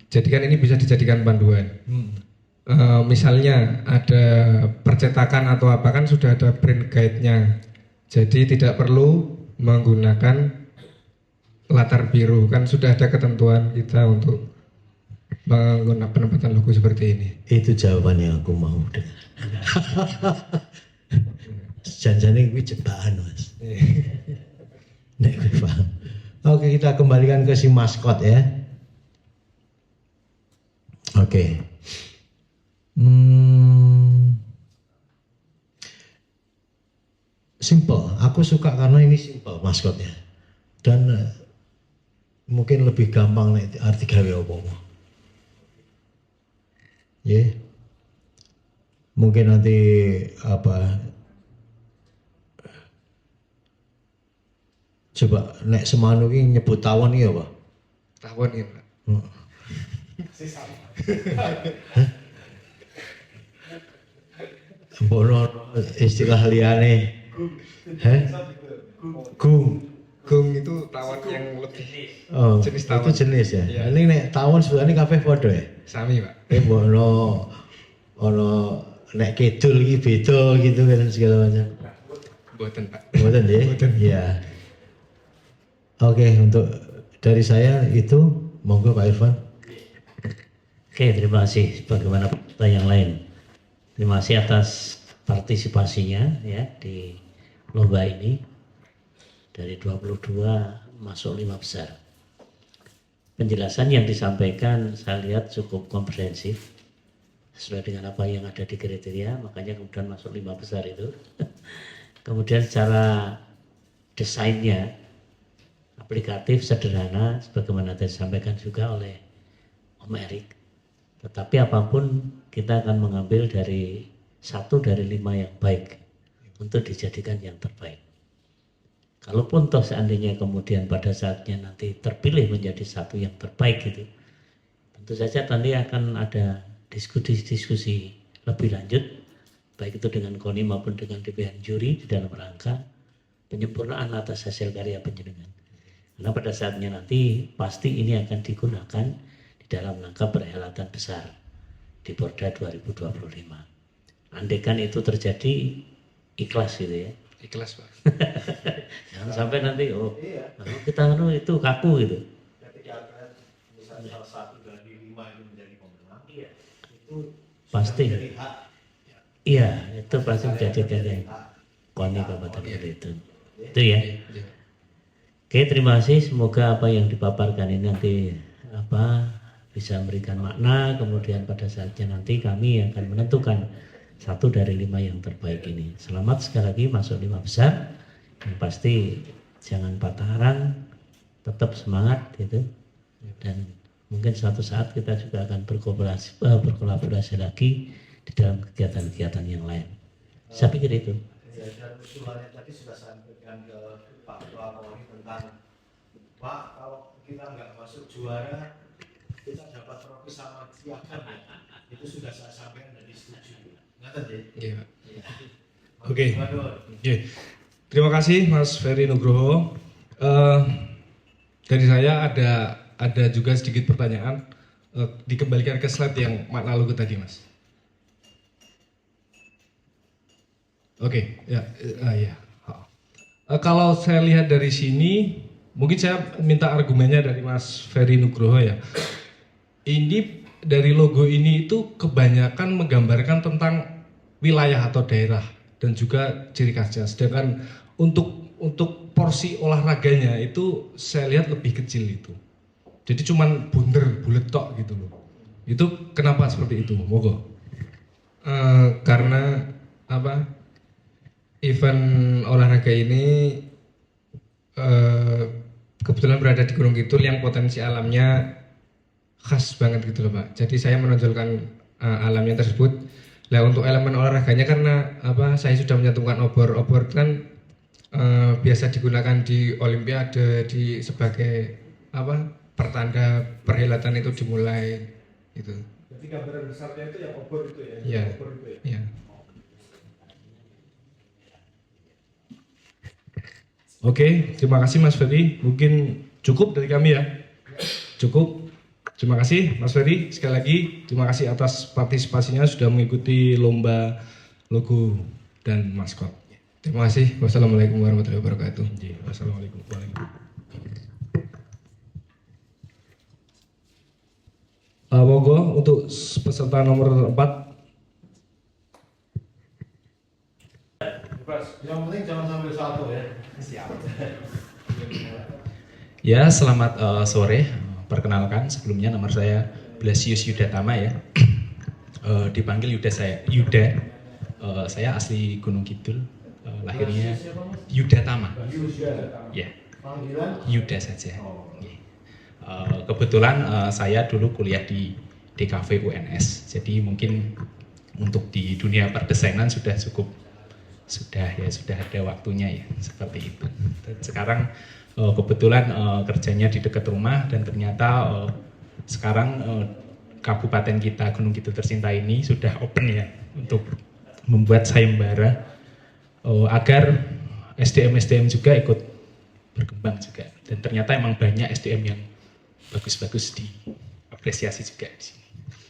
Jadi kan ini bisa dijadikan panduan. Misalnya ada percetakan atau apa, kan sudah ada print guide-nya. Jadi tidak perlu menggunakan latar biru, kan sudah ada ketentuan kita untuk menggunakan penempatan logo seperti ini. Itu jawaban yang aku mau dengar. Janjane kuwi jebakan, Mas. Nek kowe paham. Oke, kita kembalikan ke si maskot ya. Oke. Simple. Aku suka karena ini simple maskotnya. Dan mungkin lebih gampang nek arti gawe apa-apa. Ya. Mungkin nanti apa? Coba nek semanu ki nyebut tawon iya, Pak. Tawon ya, Pak. Bono istilah liyane. Gung. Gung itu tawon yang lebih Oh, jenis tawon. itu jenis ya. Iya. Ini nek tawon sebenarnya kabeh padha ya. sami, Pak. Bono ono nek kidul iki beda gitu kan segala macam. Mboten, Pak. Mboten ya? Iya. Oke, untuk dari saya itu monggo Pak Irfan. Oke, terima kasih. Bagaimana pertanyaan yang lain? Terima kasih atas partisipasinya ya di lomba ini. Dari 22 masuk 5 besar. Penjelasan yang disampaikan saya lihat cukup komprehensif sesuai dengan apa yang ada di kriteria, makanya kemudian masuk 5 besar itu. Kemudian secara desainnya aplikatif, sederhana, sebagaimana tadi disampaikan juga oleh Om Erik. Tetapi apapun kita akan mengambil dari 1 dari 5 yang baik untuk dijadikan yang terbaik. Kalaupun toh seandainya kemudian pada saatnya nanti terpilih menjadi 1 yang terbaik gitu, tentu saja nanti akan ada diskusi lebih lanjut, baik itu dengan KONI maupun dengan DPR juri di dalam rangka penyempurnaan atas hasil karya panjenengan. Karena pada saatnya nanti pasti ini akan digunakan di dalam rangka perhelatan besar di Porda 2025. Andaikan itu terjadi, ikhlas gitu ya. Ikhlas, Pak. Jangan sampai nanti kalau kita itu kaku gitu. Ketika misalnya salah 1 dari 5 itu menjadi pemenang, itu Pasti. menjadi hak. Iya, itu pasti menjadi dari KONI Kabupaten Belitung. Itu ya. Iya. Oke, terima kasih. Semoga apa yang dipaparkan ini nanti bisa memberikan makna. Kemudian pada saatnya nanti kami akan menentukan 1 dari 5 yang terbaik ini. Selamat sekali lagi masuk 5 besar. Yang pasti jangan patah arang, tetap semangat gitu. Dan mungkin suatu saat kita juga akan berkolaborasi lagi di dalam kegiatan-kegiatan yang lain. Saya pikir itu. Ya, dan usulannya tadi sudah sampaikan ke Pak Ketua KONI tentang Pak, kalau kita nggak masuk juara, kita dapat trofi sama piagam ya. Itu sudah saya sampaikan dan disetujui. Ngerti ya? Iya, Pak. Iya. Oke. Waduh. Oke. Terima kasih Mas Ferry Nugroho. Dari saya ada juga sedikit pertanyaan. Dikembalikan ke slide yang makna logo tadi, Mas. Oke, ya, ya. Kalau saya lihat dari sini, mungkin saya minta argumennya dari Mas Ferry Nugroho ya. Ini dari logo ini itu kebanyakan menggambarkan tentang wilayah atau daerah dan juga ciri khasnya. Sedangkan untuk porsi olahraganya itu saya lihat lebih kecil itu. Jadi cuman bulet tok gitu loh. Itu kenapa seperti itu? Mogo. Karena apa? Event olahraga ini kebetulan berada di Gunung Kidul yang potensi alamnya khas banget gitu loh Pak. Jadi saya menonjolkan alamnya tersebut. Nah untuk elemen olahraganya karena apa? Saya sudah menyantumkan obor kan biasa digunakan di Olimpiade sebagai apa? Pertanda perhelatan itu dimulai gitu. Jadi gambaran besarnya itu yang obor itu ya? Iya. Obor itu ya? Iya. Oke, terima kasih Mas Ferry. Mungkin cukup dari kami ya. Cukup. Terima kasih Mas Ferry. Sekali lagi terima kasih atas partisipasinya sudah mengikuti lomba logo dan maskot. Terima kasih. Wassalamualaikum warahmatullahi wabarakatuh. Wassalamualaikum. Monggo untuk peserta nomor 4. Yang penting jangan sampai 1 ya. Ya, selamat sore. Perkenalkan, sebelumnya nama saya Blasius Yudatama ya. Dipanggil Yuda Yuda. Saya asli Gunung Kidul. Lahirnya Yudatama. Ya, Yuda saja. Kebetulan saya dulu kuliah di DKV UNS. Jadi mungkin untuk di dunia perdesainan sudah ada waktunya ya, seperti itu. Dan sekarang kebetulan kerjanya di dekat rumah, dan ternyata sekarang kabupaten kita Gunung Kidul Tercinta ini sudah open ya untuk membuat sayembara agar SDM juga ikut berkembang juga. Dan ternyata emang banyak SDM yang bagus-bagus, diapresiasi juga di sini.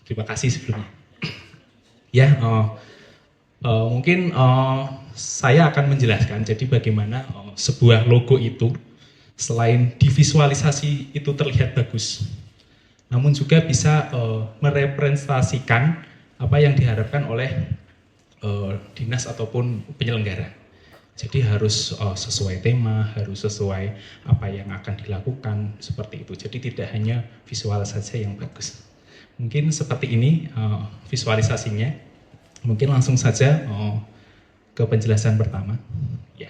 Terima kasih sebelumnya. Ya, mungkin saya akan menjelaskan jadi bagaimana sebuah logo itu selain divisualisasi itu terlihat bagus, namun juga bisa merepresentasikan apa yang diharapkan oleh dinas ataupun penyelenggara. Jadi harus sesuai tema, harus sesuai apa yang akan dilakukan, seperti itu. Jadi tidak hanya visual saja yang bagus. Mungkin seperti ini visualisasinya. Mungkin langsung saja ke penjelasan pertama. Ya.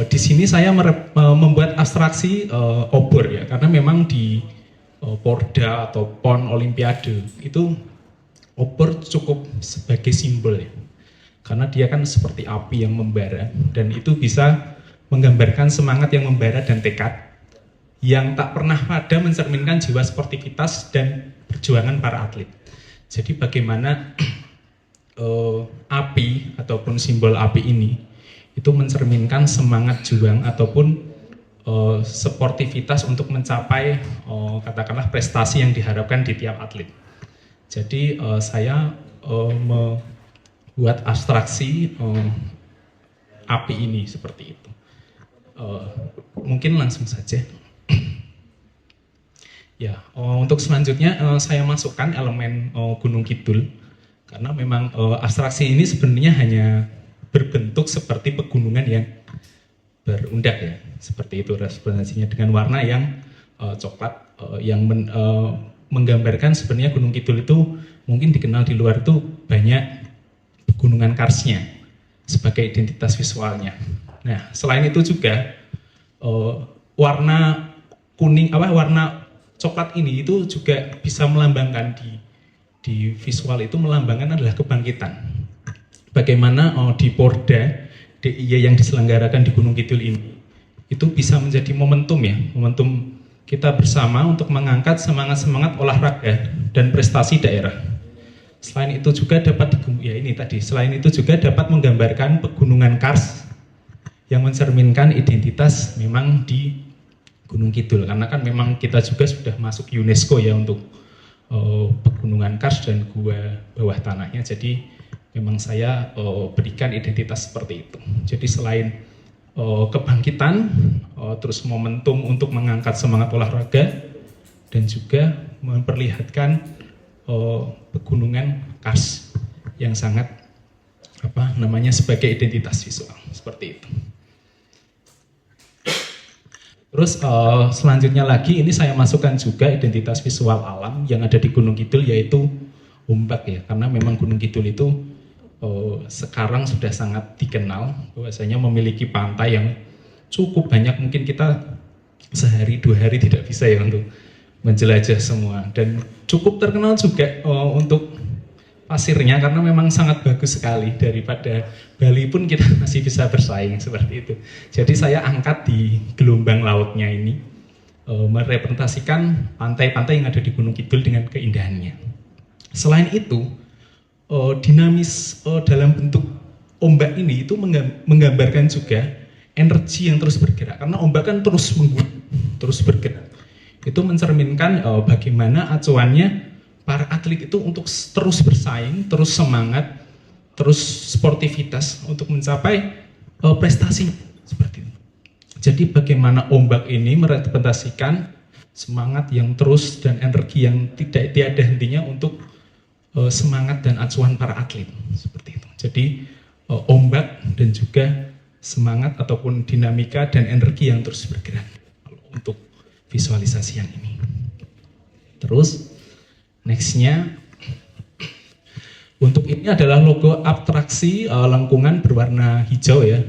Di sini saya membuat abstraksi obor ya, karena memang di Porda atau PON Olimpiade itu obor cukup sebagai simbol ya. Karena dia kan seperti api yang membara, dan itu bisa menggambarkan semangat yang membara dan tekad yang tak pernah pada, mencerminkan jiwa sportivitas dan perjuangan para atlet. Jadi bagaimana api ataupun simbol api ini itu mencerminkan semangat juang ataupun sportivitas untuk mencapai katakanlah prestasi yang diharapkan di tiap atlet. Jadi saya membuat abstraksi api ini seperti itu. Mungkin langsung saja. Ya, untuk selanjutnya saya masukkan elemen Gunung Kidul, karena memang abstraksi ini sebenarnya hanya berbentuk seperti pegunungan yang berundak ya, seperti itu representasinya, dengan warna yang coklat yang menggambarkan sebenarnya Gunung Kidul itu mungkin dikenal di luar itu banyak pegunungan karsnya sebagai identitas visualnya. Nah, selain itu juga warna kuning warna coklat ini itu juga bisa melambangkan di visual itu, melambangkan adalah kebangkitan. Bagaimana di Porda DIY yang diselenggarakan di Gunung Kidul ini itu bisa menjadi momentum ya, momentum kita bersama untuk mengangkat semangat-semangat olahraga dan prestasi daerah. Selain itu juga dapat selain itu juga dapat menggambarkan pegunungan kars yang mencerminkan identitas memang di Gunung Kidul, karena kan memang kita juga sudah masuk UNESCO ya untuk pegunungan kars dan gua bawah tanahnya. Jadi memang saya berikan identitas seperti itu. Jadi selain kebangkitan, terus momentum untuk mengangkat semangat olahraga, dan juga memperlihatkan pegunungan kars yang sangat sebagai identitas visual seperti itu. Terus selanjutnya lagi ini saya masukkan juga identitas visual alam yang ada di Gunung Kidul, yaitu ombak ya, karena memang Gunung Kidul itu sekarang sudah sangat dikenal bahwasanya memiliki pantai yang cukup banyak. Mungkin kita sehari 2 hari tidak bisa ya untuk menjelajah semua, dan cukup terkenal juga untuk pasirnya, karena memang sangat bagus sekali. Daripada Bali pun kita masih bisa bersaing seperti itu. Jadi saya angkat di gelombang lautnya ini merepresentasikan pantai-pantai yang ada di Gunung Kidul dengan keindahannya. Selain itu dinamis dalam bentuk ombak ini itu menggambarkan juga energi yang terus bergerak, karena ombak kan terus bergerak. Itu mencerminkan bagaimana acuannya para atlet itu untuk terus bersaing, terus semangat, terus sportivitas untuk mencapai prestasi seperti itu. Jadi bagaimana ombak ini merepresentasikan semangat yang terus dan energi yang tidak tiada hentinya untuk semangat dan acuan para atlet seperti itu. Jadi ombak dan juga semangat ataupun dinamika dan energi yang terus bergerak untuk visualisasi yang ini. Terus nextnya, untuk ini adalah logo abstraksi lengkungan berwarna hijau ya.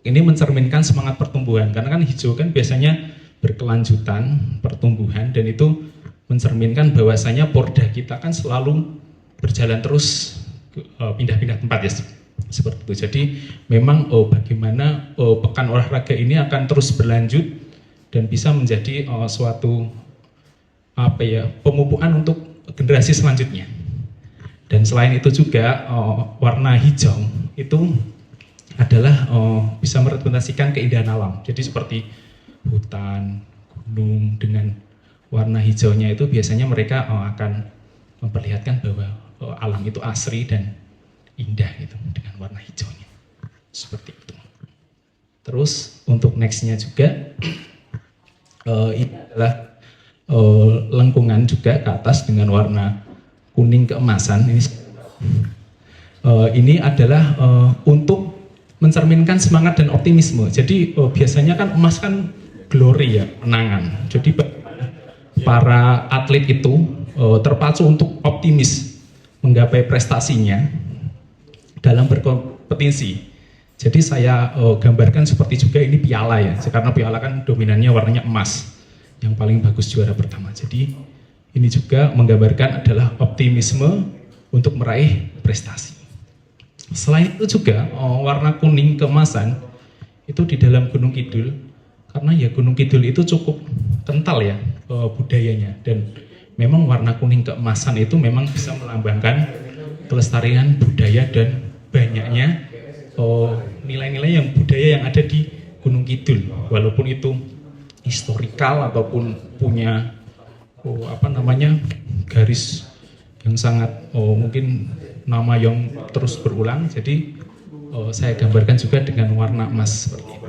Ini mencerminkan semangat pertumbuhan, karena kan hijau kan biasanya berkelanjutan pertumbuhan, dan itu mencerminkan bahwasanya Porda kita kan selalu berjalan terus pindah-pindah tempat ya, seperti itu. Jadi memang bagaimana pekan olahraga ini akan terus berlanjut dan bisa menjadi suatu pemupukan untuk generasi selanjutnya. Dan selain itu juga warna hijau itu adalah bisa merepresentasikan keindahan alam. Jadi seperti hutan, gunung dengan warna hijaunya itu biasanya mereka akan memperlihatkan bahwa alam itu asri dan indah gitu dengan warna hijaunya. Seperti itu. Terus untuk nextnya juga ini adalah lengkungan juga ke atas dengan warna kuning keemasan. Ini adalah untuk mencerminkan semangat dan optimisme. Jadi biasanya kan emas kan glory ya, menangan. Jadi para atlet itu terpacu untuk optimis menggapai prestasinya dalam berkompetisi. Jadi saya gambarkan seperti juga ini piala ya, karena piala kan dominannya warnanya emas, yang paling bagus juara pertama. Jadi ini juga menggambarkan adalah optimisme untuk meraih prestasi. Selain itu juga warna kuning keemasan itu di dalam Gunung Kidul, karena ya Gunung Kidul itu cukup kental ya budayanya, dan memang warna kuning keemasan itu memang bisa melambangkan kelestarian budaya dan banyaknya nilai-nilai yang budaya yang ada di Gunung Kidul, walaupun itu historikal ataupun punya garis yang sangat mungkin nama yang terus berulang. Jadi saya gambarkan juga dengan warna emas seperti itu.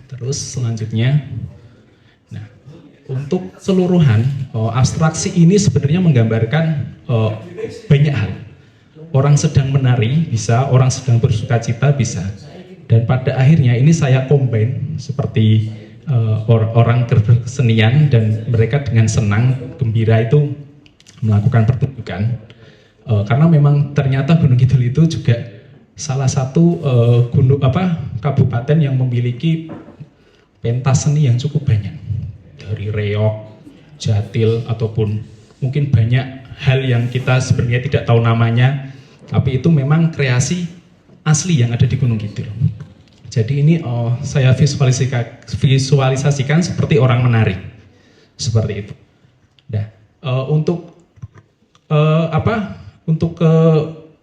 Terus selanjutnya, nah untuk keseluruhan abstraksi ini sebenarnya menggambarkan banyak hal. Orang sedang menari bisa, orang sedang bersukacita bisa, dan pada akhirnya ini saya combine seperti orang kesenian dan mereka dengan senang gembira itu melakukan pertunjukan, karena memang ternyata Gunung Kidul itu juga salah satu kabupaten yang memiliki pentas seni yang cukup banyak, dari reog, jatil, ataupun mungkin banyak hal yang kita sebenarnya tidak tahu namanya, tapi itu memang kreasi asli yang ada di Gunung Kidul. Jadi ini saya visualisasikan seperti orang menari, seperti itu. Nah, untuk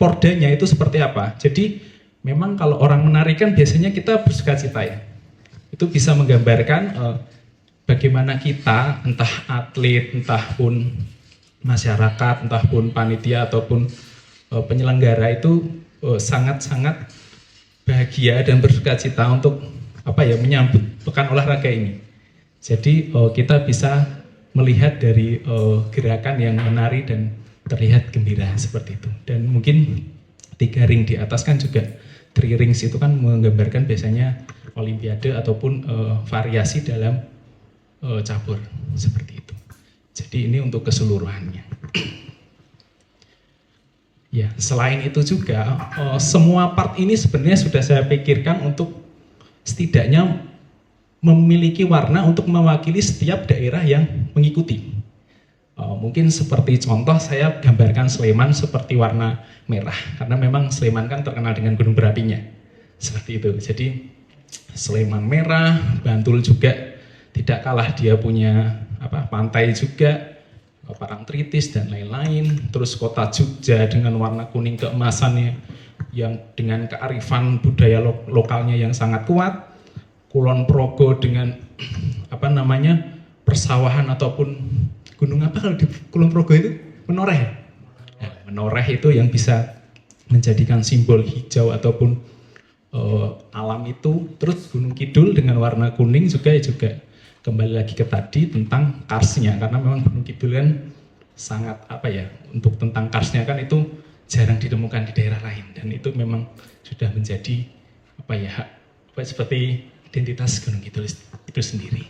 Pordanya itu seperti apa? Jadi memang kalau orang menari kan biasanya kita bersukacita ya. Itu bisa menggambarkan bagaimana kita, entah atlet, entah pun masyarakat, entah pun panitia ataupun penyelenggara itu sangat-sangat bahagia dan bersukacita untuk menyambut pekan olahraga ini. Jadi kita bisa melihat dari gerakan yang menari dan terlihat gembira seperti itu. Dan mungkin 3 ring di atas kan juga 3 rings itu kan menggambarkan biasanya olimpiade ataupun variasi dalam cabur seperti itu. Jadi ini untuk keseluruhannya. Ya, selain itu juga semua part ini sebenarnya sudah saya pikirkan untuk setidaknya memiliki warna untuk mewakili setiap daerah yang mengikuti. Mungkin seperti contoh saya gambarkan Sleman seperti warna merah, karena memang Sleman kan terkenal dengan gunung berapinya. Seperti itu. Jadi Sleman merah, Bantul juga tidak kalah, dia punya pantai juga, Parangtritis dan lain-lain. Terus kota Jogja dengan warna kuning keemasannya yang dengan kearifan budaya lokalnya yang sangat kuat. Kulon Progo dengan persawahan ataupun gunung kalau di Kulon Progo itu menoreh. Nah, menoreh itu yang bisa menjadikan simbol hijau ataupun alam itu. Terus Gunung Kidul dengan warna kuning juga kembali lagi ke tadi tentang karsnya, karena memang Gunung Kidul kan sangat untuk tentang karsnya kan itu jarang ditemukan di daerah lain, dan itu memang sudah menjadi seperti identitas Gunung Kidul itu sendiri.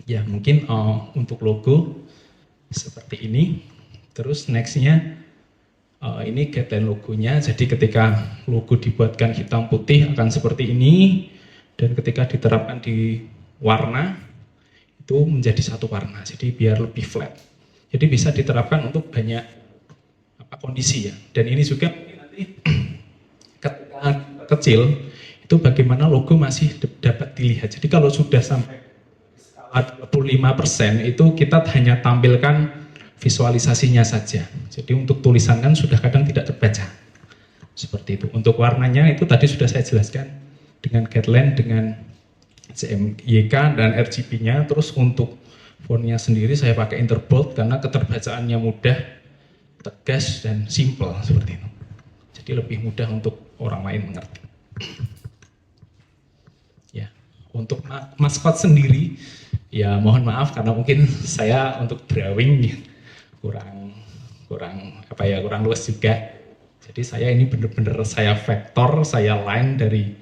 Ya mungkin untuk logo seperti ini. Terus nextnya ini guideline logonya. Jadi ketika logo dibuatkan hitam putih akan seperti ini, dan ketika diterapkan di warna itu menjadi satu warna. Jadi biar lebih flat. Jadi bisa diterapkan untuk banyak kondisi ya. Dan ini juga nanti ketika kecil itu bagaimana logo masih dapat dilihat. Jadi kalau sudah sampai 25% itu kita hanya tampilkan visualisasinya saja. Jadi untuk tulisan kan sudah kadang tidak terbaca. Seperti itu. Untuk warnanya itu tadi sudah saya jelaskan dengan guideline, dengan CMYK dan RGB-nya. Terus untuk fontnya sendiri saya pakai Interbold karena keterbacaannya mudah, tegas dan simple seperti itu. Jadi lebih mudah untuk orang lain mengerti. Ya, untuk maskot sendiri ya mohon maaf karena mungkin saya untuk drawing kurang luas juga. Jadi saya ini benar-benar saya vektor, saya line dari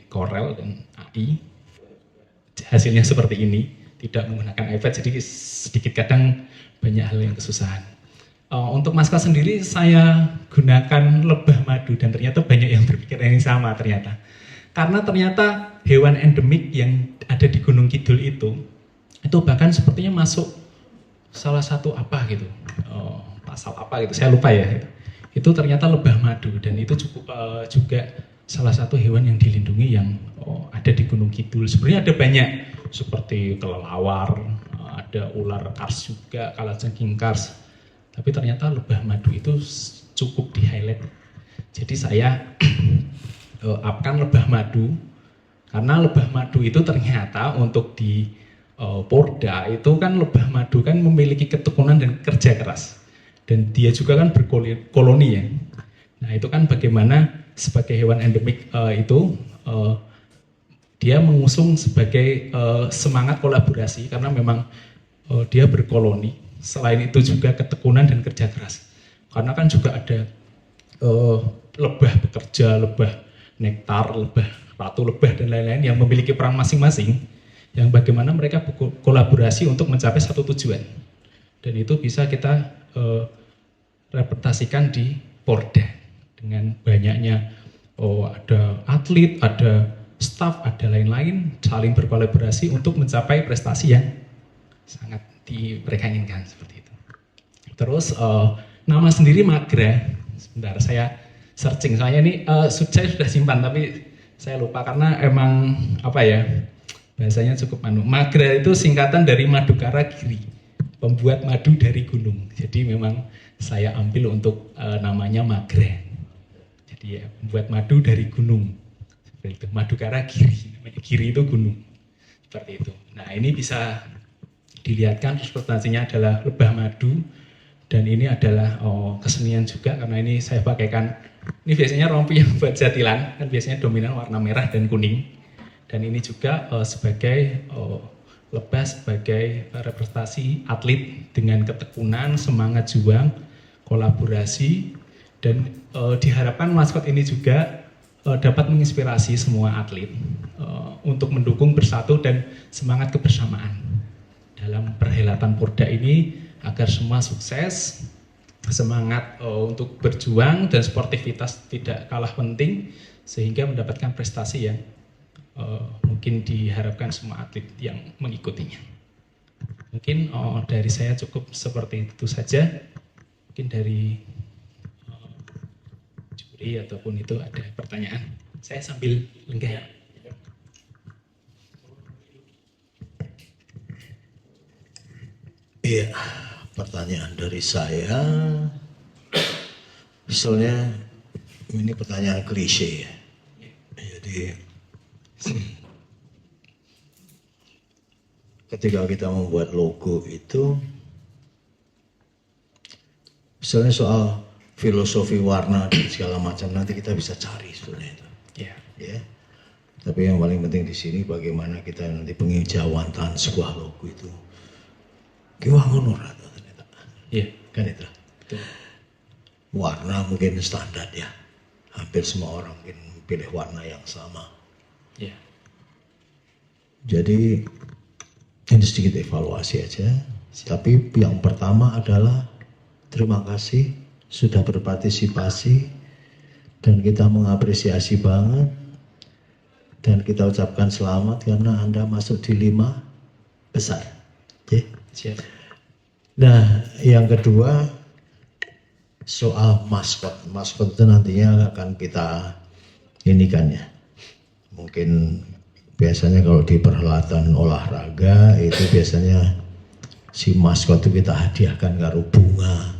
Corel dan AI. Hasilnya seperti ini, tidak menggunakan iPad, jadi sedikit kadang banyak hal yang kesusahan. Untuk maskot sendiri saya gunakan lebah madu dan ternyata banyak yang berpikir yang sama ternyata. Karena ternyata hewan endemik yang ada di Gunung Kidul itu bahkan sepertinya masuk salah satu apa gitu, pasal apa gitu, saya lupa ya. Itu ternyata lebah madu dan itu cukup juga salah satu hewan yang dilindungi yang ada di Gunung Kidul. Sebenarnya ada banyak seperti kelelawar, ada ular kars juga, kalajengking kars. Tapi ternyata lebah madu itu cukup di highlight. Jadi saya upkan lebah madu karena lebah madu itu ternyata untuk di Porda itu kan lebah madu kan memiliki ketekunan dan kerja keras. Dan dia juga kan berkoloni ya. Nah itu kan bagaimana sebagai hewan endemik itu dia mengusung sebagai semangat kolaborasi karena memang dia berkoloni. Selain itu juga ketekunan dan kerja keras. Karena kan juga ada lebah bekerja, lebah nektar, lebah ratu lebah dan lain-lain yang memiliki peran masing-masing. Yang bagaimana mereka berkolaborasi untuk mencapai satu tujuan. Dan itu bisa kita representasikan di Porda dengan banyaknya ada atlet, ada staff, ada lain-lain saling berkolaborasi untuk mencapai prestasi yang sangat mereka inginkan seperti itu. Terus nama sendiri Magra. Sebentar saya searching. Saya ini saya sudah simpan tapi saya lupa karena emang apa ya bahasanya cukup Magra itu singkatan dari Madukara Giri, pembuat madu dari gunung. Jadi memang saya ambil untuk namanya Magra. Jadi ya pembuat madu dari gunung. Seperti itu. Madukara Giri. Giri itu gunung. Seperti itu. Nah ini bisa dilihatkan representasinya adalah lebah madu dan ini adalah kesenian juga karena ini saya pakaikan ini biasanya rompi yang buat jatilan kan biasanya dominan warna merah dan kuning dan ini juga sebagai lebah sebagai representasi atlet dengan ketekunan, semangat juang, kolaborasi dan diharapkan maskot ini juga dapat menginspirasi semua atlet untuk mendukung bersatu dan semangat kebersamaan dalam perhelatan Porda ini agar semua sukses, semangat untuk berjuang dan sportivitas tidak kalah penting sehingga mendapatkan prestasi yang mungkin diharapkan semua atlet yang mengikutinya. Mungkin dari saya cukup seperti itu saja. Mungkin dari juri ataupun itu ada pertanyaan. Saya sambil lenggah. Iya, pertanyaan dari saya, soalnya ini pertanyaan klise ya. Jadi ketika kita membuat logo itu, misalnya soal filosofi warna dan segala macam nanti kita bisa cari sebenarnya itu. Ya. Tapi yang paling penting di sini bagaimana kita nanti penghijauan sebuah logo itu. Kiwah ngono rata ternyata. Iya, kan itu. Betul. Warna mungkin standar ya. Hampir semua orang mungkin pilih warna yang sama. Iya. Jadi ini sedikit evaluasi aja. Tapi yang pertama adalah terima kasih sudah berpartisipasi dan kita mengapresiasi banget dan kita ucapkan selamat karena Anda masuk di 5 besar. Oke. Siap. Nah, yang kedua soal maskot. Maskot itu nantinya akan kita ini kan ya. Mungkin biasanya kalau di perhelatan olahraga itu biasanya si maskot itu kita hadiahkan karo bunga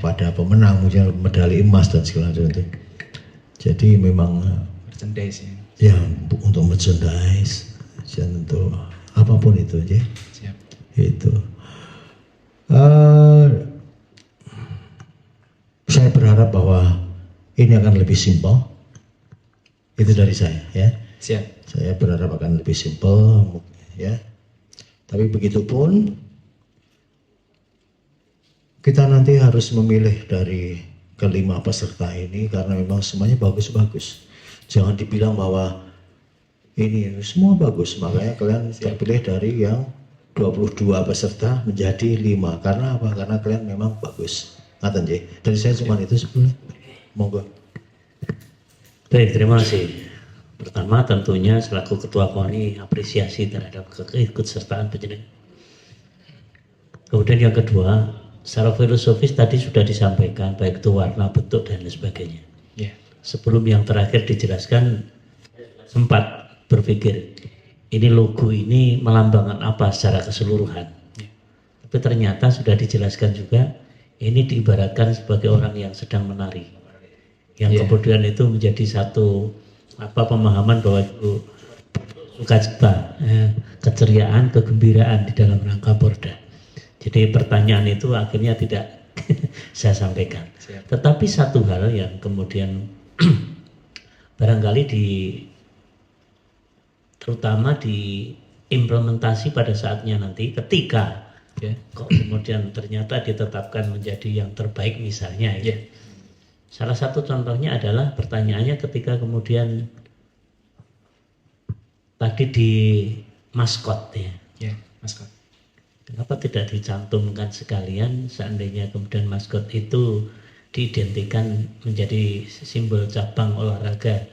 pada pemenang, mungkin medali emas dan segala macam itu. Jadi memang Merchandise ya. ya untuk merchandise dan untuk apapun itu aja. Siap. Itu. Saya berharap bahwa ini akan lebih simpel. Itu dari saya ya. Siap. Saya berharap akan lebih simpel ya. Tapi begitupun kita nanti harus memilih dari kelima peserta ini karena memang semuanya bagus-bagus. Jangan dibilang bahwa ini semua bagus, makanya kalian terpilih dari yang 22 peserta menjadi 5. Karena apa? Karena kalian memang bagus. Ngaten nggih. Dari saya cuma itu sebetulnya. Monggo. Baik, terima kasih. Pertama tentunya selaku Ketua KONI apresiasi terhadap keikutsertaan penjenengan. Kemudian yang kedua, secara filosofis tadi sudah disampaikan baik itu warna, bentuk dan lain sebagainya. Ya. Sebelum yang terakhir dijelaskan sempat berpikir ini logo ini melambangkan apa secara keseluruhan. Tapi ternyata sudah dijelaskan juga ini diibaratkan sebagai orang yang sedang menari. Yang kemudian itu menjadi satu pemahaman bahwa itu sukacita, keceriaan, kegembiraan di dalam rangka Porda. Jadi pertanyaan itu akhirnya tidak saya sampaikan. Siap. Tetapi satu hal yang kemudian barangkali terutama di implementasi pada saatnya nanti ketika kok kemudian ternyata ditetapkan menjadi yang terbaik misalnya ya. Salah satu contohnya adalah pertanyaannya ketika kemudian tadi di maskot ya. Ya, maskot. Kenapa tidak dicantumkan sekalian seandainya kemudian maskot itu diidentikan menjadi simbol cabang olahraga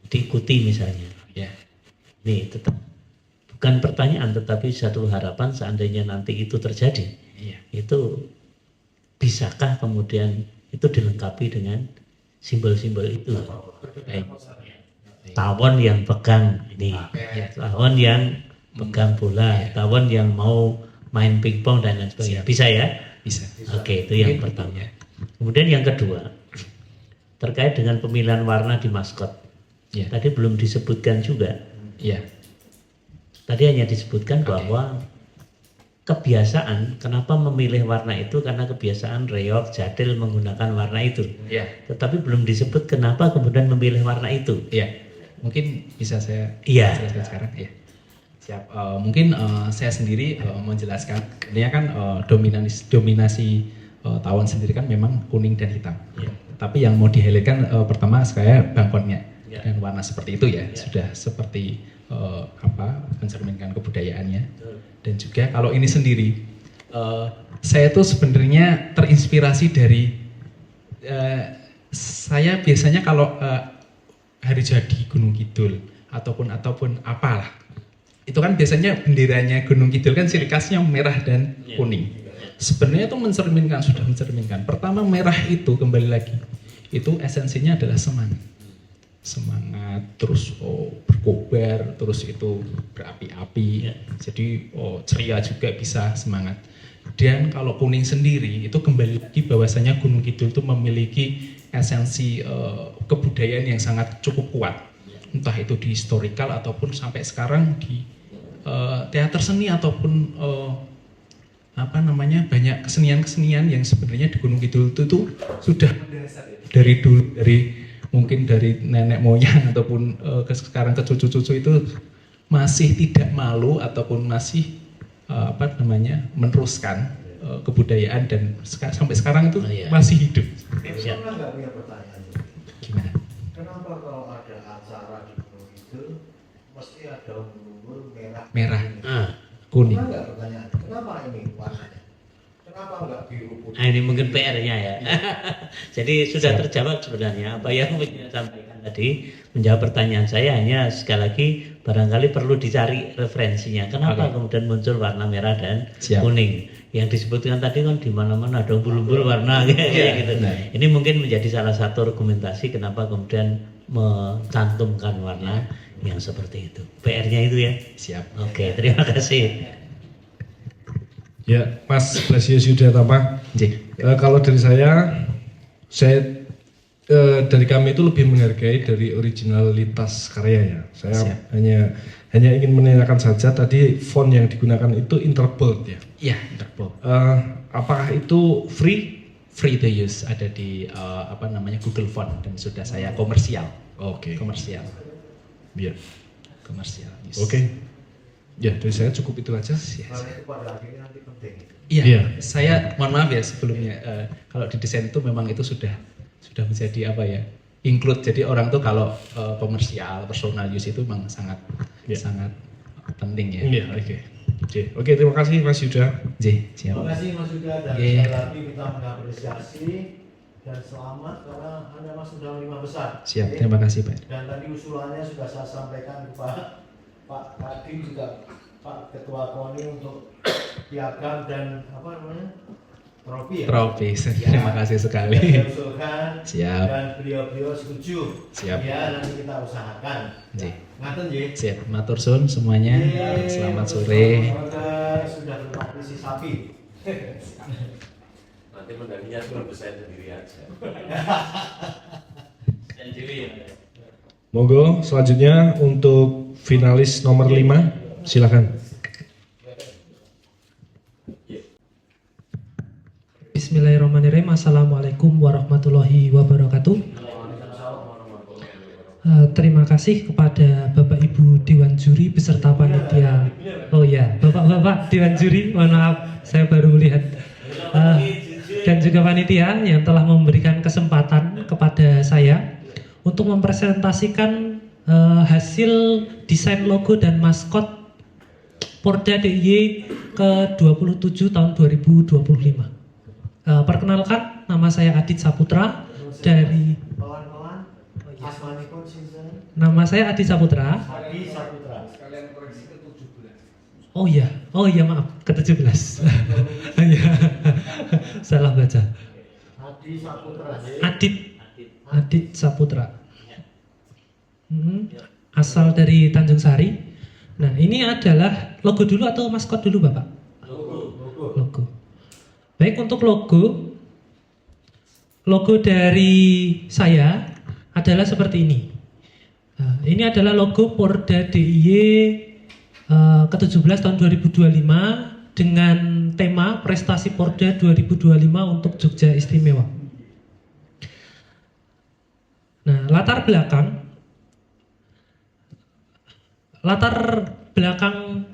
diikuti misalnya. Ya. Ini tetap bukan pertanyaan tetapi satu harapan seandainya nanti itu terjadi. Iya. Itu bisakah kemudian itu dilengkapi dengan simbol-simbol itu? Baik. Tawon yang pegang ini, tawon yang pegang bola, tawon yang mau main pingpong dan lain sebagainya. Bisa ya? Bisa. Oke, itu yang pertama. Kemudian yang kedua, terkait dengan pemilihan warna di maskot. Ya. Tadi belum disebutkan juga. Iya. Tadi hanya disebutkan bahwa kebiasaan, kenapa memilih warna itu karena kebiasaan Reog, Jadil menggunakan warna itu. Iya. Tetapi belum disebut kenapa kemudian memilih warna itu. Iya. Mungkin bisa saya Iya. jelaskan sekarang. Iya. Siap. Mungkin saya sendiri menjelaskan. Ini kan dominasi tawon sendiri kan memang kuning dan hitam. Ya. Tapi yang mau di-highlightkan pertama saya bangkonnya dan warna seperti itu ya. Sudah seperti mencerminkan kebudayaannya. Dan juga kalau ini sendiri, saya tuh sebenarnya terinspirasi dari saya biasanya kalau hari jadi Gunung Kidul ataupun apalah. Itu kan biasanya benderanya Gunung Kidul kan ciri khasnya merah dan kuning. Sebenarnya itu sudah mencerminkan. Pertama merah itu kembali lagi, itu esensinya adalah semangat, terus berkobar, terus itu berapi-api. Jadi ceria juga bisa semangat. Dan kalau kuning sendiri itu kembali lagi bahwasanya Gunung Kidul itu memiliki esensi kebudayaan yang sangat cukup kuat. Entah itu di historikal ataupun sampai sekarang di teater seni ataupun banyak kesenian-kesenian yang sebenarnya di Gunung Kidul itu sudah dari dulu, mungkin dari nenek moyang ataupun sekarang ke cucu-cucu itu masih tidak malu ataupun masih meneruskan kebudayaan dan sampai sekarang itu masih hidup. Saya nggak punya pertanyaan. Gimana? Kenapa kalau ada acara di Gunung Kidul mesti ada umbul merah? Merah. Kuning. Pernah nggak pertanyaan, kenapa ini warnanya? Kenapa nggak biru putih? Nah, ini mungkin PR-nya ya. Jadi sudah terjawab sebenarnya apa yang saya sampaikan tadi. Menjawab pertanyaan saya hanya sekali lagi barangkali perlu dicari referensinya. Kenapa kemudian muncul warna merah dan kuning? Yang disebutkan tadi kan di mana-mana ada umbul-umbul warna kayak gitu. Ini mungkin menjadi salah satu argumentasi kenapa kemudian mencantumkan warna yang seperti itu. PR-nya itu ya. Siap. Oke, terima kasih. Ya, Mas Blasius Yudatama. Kalau dari saya dari kami itu lebih menghargai dari originalitas karyanya. Saya hanya ingin menanyakan saja tadi font yang digunakan itu Interbold ya. Iya, Interbold. Apakah itu free? Free to use, ada di Google Font dan sudah saya komersial. Oke. Komersial. Biar. Komersial. Yes. Oke. Ya, dari saya cukup itu aja. Kalau itu pada akhirnya nanti penting. Iya, saya mohon maaf ya sebelumnya kalau di desain itu memang itu sudah menjadi apa ya, include. Jadi orang tuh kalau komersial, personal use itu memang sangat penting ya. Iya, oke, terima kasih Mas Yuda. Siap. Terima kasih Mas Yuda dan Oke. sekali lagi kita mengapresiasi dan selamat karena Anda masuk dalam 5 besar. Siap, Oke. terima kasih Pak. Dan tadi usulannya sudah saya sampaikan kepada Pak Kadin juga Pak Ketua KONI untuk piagam dan apa namanya trofi ya. Trofi, terima kasih sekali. Saya usulkan Siap. dan beliau-beliau setuju. Siap. Ya nanti kita usahakan. Nggih. Ngaten nggih. Siap, matur suwun semuanya. Selamat sore. Semoga sudah berpraktisi sapi. Nanti mendampingnya cuma saya sendiri aja. Monggo selanjutnya untuk finalis nomor 5, silakan. Bismillahirrahmanirrahim. Assalamualaikum warahmatullahi wabarakatuh. Terima kasih kepada Bapak Ibu Dewan Juri beserta panitia. Oh ya, Bapak-bapak Dewan Juri, mohon maaf, saya baru melihat. Dan juga panitia yang telah memberikan kesempatan kepada saya untuk mempresentasikan hasil desain logo dan maskot Porda DIY ke-27 tahun 2025. Perkenalkan, nama saya Adit Saputra dari Kawan-kawan, asmanipun sinten? Nama saya Adit Saputra. Adi Saputra. Oh iya maaf, ke-17. Iya. Salah baca. Adi Saputra. Adit Saputra. Asal dari Tanjung Sari. Nah, ini adalah logo dulu atau maskot dulu, Bapak? Logo. Baik, untuk logo dari saya adalah seperti ini. Nah, ini adalah logo Porda DIY ke-17 tahun 2025 dengan tema Prestasi Porda 2025 untuk Jogja Istimewa. Nah, latar belakang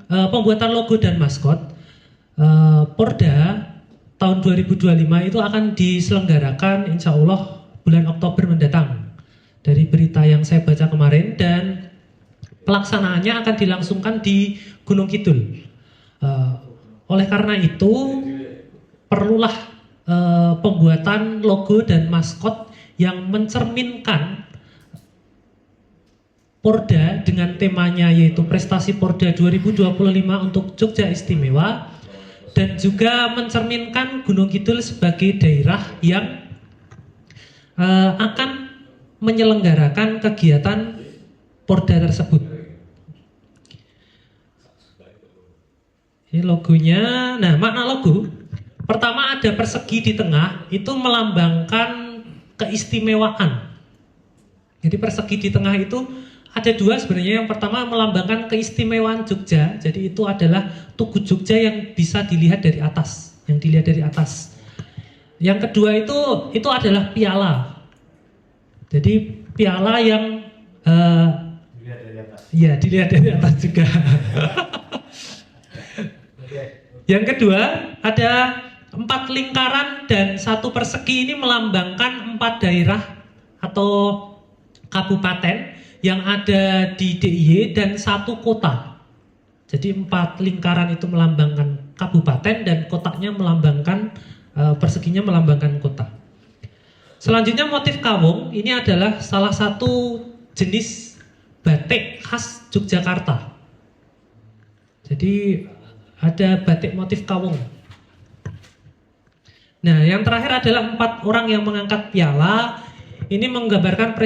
pembuatan logo dan maskot Porda tahun 2025 itu akan diselenggarakan insya Allah bulan Oktober mendatang dari berita yang saya baca kemarin, dan pelaksanaannya akan dilangsungkan di Gunung Kidul. Oleh karena itu perlulah pembuatan logo dan maskot yang mencerminkan Porda dengan temanya yaitu Prestasi Porda 2025 untuk Jogja Istimewa, dan juga mencerminkan Gunung Kidul sebagai daerah yang akan menyelenggarakan kegiatan Porda tersebut. Ini logonya. Nah, makna logo pertama ada persegi di tengah, itu melambangkan keistimewaan. Jadi persegi di tengah itu ada dua sebenarnya. Yang pertama melambangkan keistimewaan Jogja. Jadi itu adalah Tugu Jogja yang bisa dilihat dari atas, Yang kedua itu adalah piala. Jadi piala yang dilihat dari atas juga. Yang kedua ada 4 lingkaran dan 1 persegi. Ini melambangkan 4 daerah atau kabupaten yang ada di DIY dan 1 kota. Jadi 4 lingkaran itu melambangkan kabupaten dan kotaknya melambangkan perseginya melambangkan kota. Selanjutnya motif kawung ini adalah salah satu jenis batik khas Yogyakarta. Jadi ada batik motif kawung. Nah, yang terakhir adalah 4 orang yang mengangkat piala. Ini menggambarkan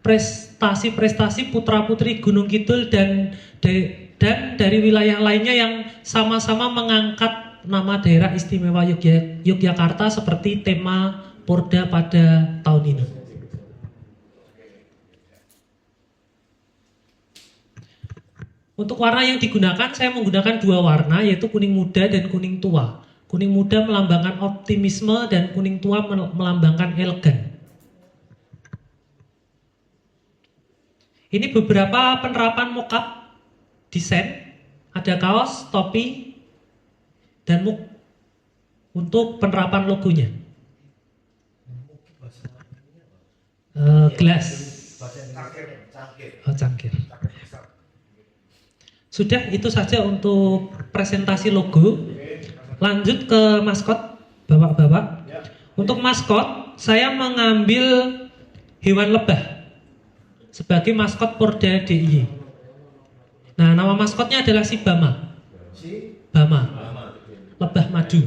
prestasi-prestasi putra-putri Gunung Kidul dan dari wilayah lainnya yang sama-sama mengangkat nama daerah istimewa Yogyakarta seperti tema Porda pada tahun ini. Untuk warna yang digunakan, saya menggunakan 2 warna, yaitu kuning muda dan kuning tua. Kuning muda melambangkan optimisme dan kuning tua melambangkan elegan. Ini beberapa penerapan mockup desain, ada kaos, topi, dan mug untuk penerapan logonya. Gelas. Oh, cangkir. Sudah, itu saja untuk presentasi logo. Lanjut ke maskot, bapak-bapak. Untuk maskot, saya mengambil hewan lebah sebagai maskot Porda DIY. Nah, nama maskotnya adalah si Bama. Bama. Lebah madu.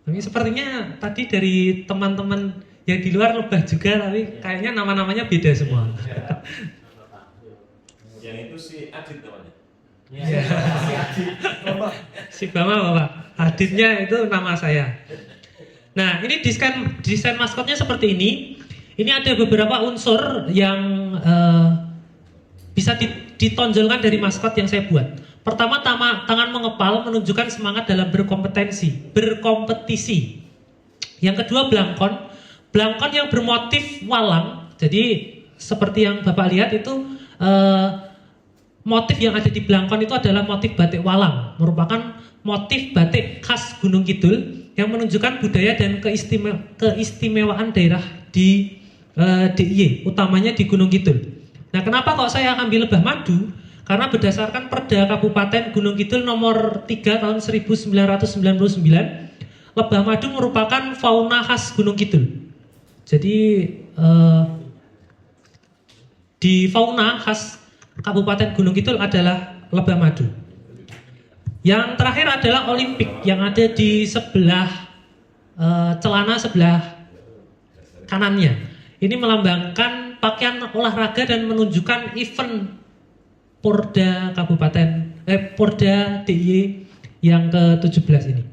Tapi sepertinya tadi dari teman-teman yang di luar lebah juga, tapi kayaknya nama-namanya beda semua. Yang itu si Adit namanya. Si Bama, Bapak. Aditnya itu nama saya. Nah, ini desain maskotnya seperti ini. Ini ada beberapa unsur yang bisa ditonjolkan dari maskot yang saya buat. Pertama, tangan mengepal menunjukkan semangat dalam berkompetisi. Yang kedua, Blangkon yang bermotif walang. Jadi seperti yang Bapak lihat itu motif yang ada di Blangkon itu adalah motif batik walang, merupakan motif batik khas Gunung Kidul yang menunjukkan budaya dan keistimewaan daerah di DIY, utamanya di Gunung Kidul. Nah, kenapa kok saya ambil lebah madu? Karena berdasarkan Perda Kabupaten Gunung Kidul nomor 3 tahun 1999, lebah madu merupakan fauna khas Gunung Kidul. Jadi di fauna khas Kabupaten Gunung Kidul adalah lebah madu. Yang terakhir adalah Olimpik yang ada di sebelah celana sebelah kanannya. Ini melambangkan pakaian olahraga dan menunjukkan event Porda Porda DIY yang ke-17 ini.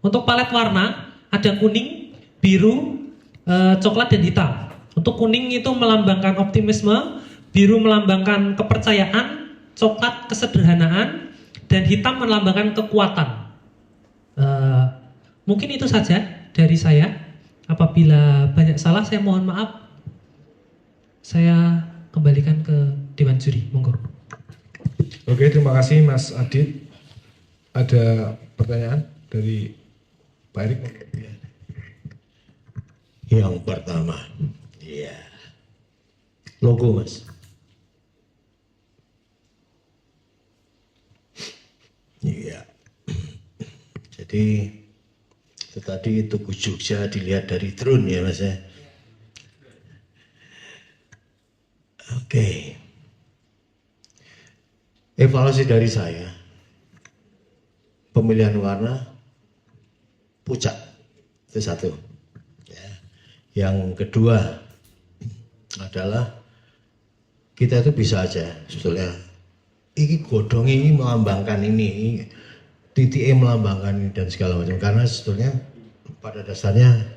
Untuk palet warna ada kuning, biru, coklat dan hitam. Untuk kuning itu melambangkan optimisme, biru melambangkan kepercayaan, coklat kesederhanaan, dan hitam melambangkan kekuatan. Mungkin itu saja dari saya. Apabila banyak salah, saya mohon maaf. Saya kembalikan ke Dewan Juri. Monggo. Oke, terima kasih Mas Adit. Ada pertanyaan dari Pak Erik? Yang pertama, ya, logo Mas. Iya. Jadi tadi Tugu Jogja dilihat dari drone ya Mas ya. Oke. Evaluasi dari saya, pemilihan warna pucat itu satu. Ya. Yang kedua adalah kita itu bisa aja sebetulnya ini godong ini melambangkan ini, titik melambangkan ini dan segala macam, karena sebetulnya pada dasarnya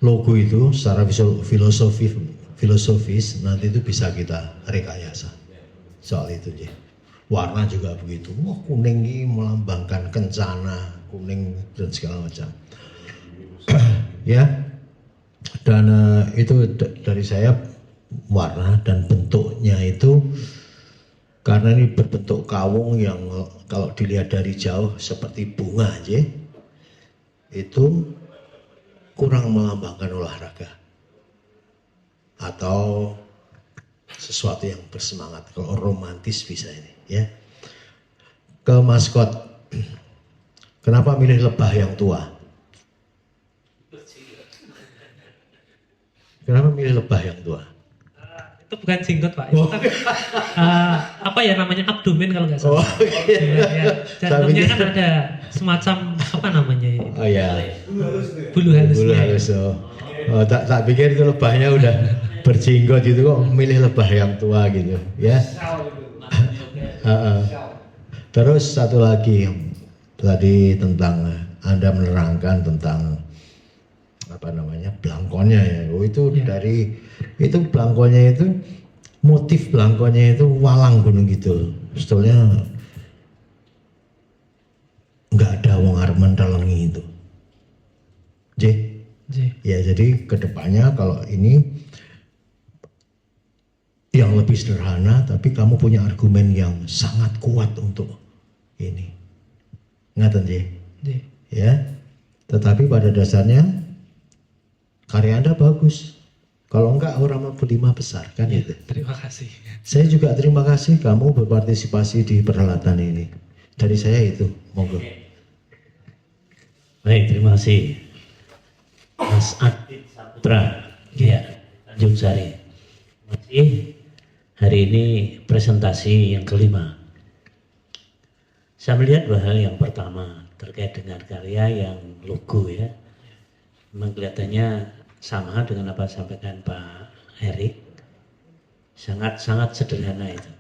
logo itu secara filosofis nanti itu bisa kita rekayasa soal itu ya. Warna juga begitu, kuning ini melambangkan kencana, kuning dan segala macam. Ya, dan itu dari saya warna dan bentuknya itu karena ini berbentuk kawung yang kalau dilihat dari jauh seperti bunga aja, itu kurang melambangkan olahraga atau sesuatu yang bersemangat. Kalau romantis bisa ini, ya. Ke maskot, kenapa milih lebah yang tua? Kenapa milih lebah yang tua? Itu bukan jenggot Pak, itu kan apa ya namanya abdomen kalau nggak salah. Ya. Jantungnya kan ada semacam apa namanya itu? Oh ya, Bulu halus. bulu halus. Oh, tak pikir itu lebahnya udah berjenggot gitu, kok milih lebah yang tua gitu, ya. Terus satu lagi tadi tentang Anda menerangkan tentang apa namanya belangkonnya ya. Oh itu dari itu belangkonnya itu motif belangkonnya itu walang Gunung Kidul. Sebetulnya nggak ada wong arep mentelengi itu. Ya jadi kedepannya kalau ini yang lebih sederhana tapi kamu punya argumen yang sangat kuat untuk ini. Ngaten ya. Tetapi pada dasarnya karya Anda bagus. Kalau enggak orang mau 5 besar kan itu. Terima kasih. Saya juga terima kasih kamu berpartisipasi di perhelatan ini. Dari saya itu, monggo. Baik, terima kasih Mas Adit Saputra, ya, Tanjung Sari. Masih hari ini presentasi yang kelima. Saya melihat dua hal. Yang pertama terkait dengan karya yang logo ya, memang kelihatannya sama dengan apa disampaikan Pak Erik, sangat sederhana itu.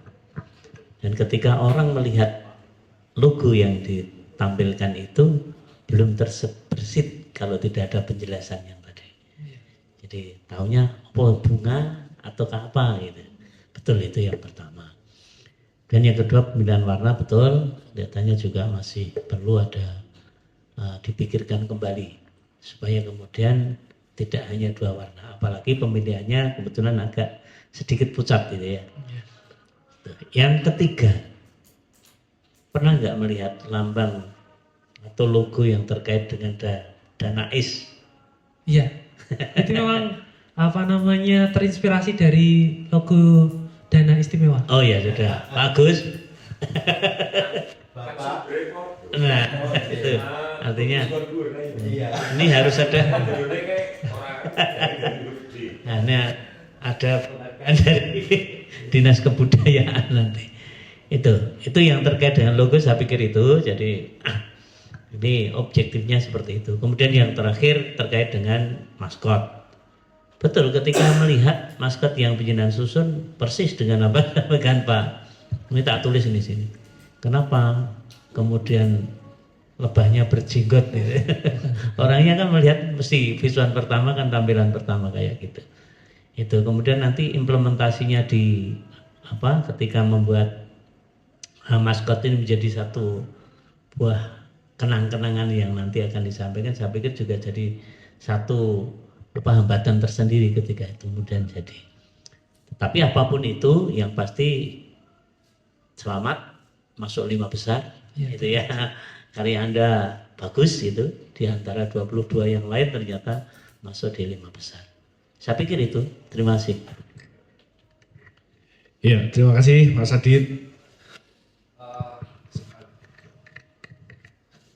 Dan ketika orang melihat logo yang ditampilkan itu belum terbersit kalau tidak ada penjelasan yang tadi. Jadi tahunya apa bunga atau apa gitu. Betul, itu yang pertama. Dan yang kedua pemilihan warna betul, kelihatannya juga masih perlu ada dipikirkan kembali supaya kemudian tidak hanya 2 warna, apalagi pemilihannya kebetulan agak sedikit pucat gitu ya. Yang ketiga, pernah nggak melihat lambang atau logo yang terkait dengan Danais? Iya, itu memang apa namanya terinspirasi dari logo Dana Istimewa. Oh ya sudah, bagus. Nah, itu artinya ini harus ada. Nah, ini ada dari Dinas Kebudayaan nanti. Itu yang terkait dengan logo saya pikir itu. Jadi ini objektifnya seperti itu. Kemudian yang terakhir terkait dengan maskot. Betul, ketika melihat maskot yang penjenengan susun persis dengan apa dengan Pak. Ini tak tulis ini sini. Kenapa kemudian lebahnya berjenggot gitu. Orangnya kan melihat mesti visual pertama kan tampilan pertama kayak gitu. Itu kemudian nanti implementasinya di apa ketika membuat maskot ini menjadi satu buah kenang-kenangan yang nanti akan disampaikan, saya pikir juga jadi satu hambatan tersendiri ketika itu kemudian jadi. Tapi apapun itu yang pasti selamat masuk 5 besar itu ya. Karya Anda bagus itu, di antara 22 yang lain ternyata masuk di 5 besar. Saya pikir itu. Terima kasih. Ya, terima kasih Mas Adit.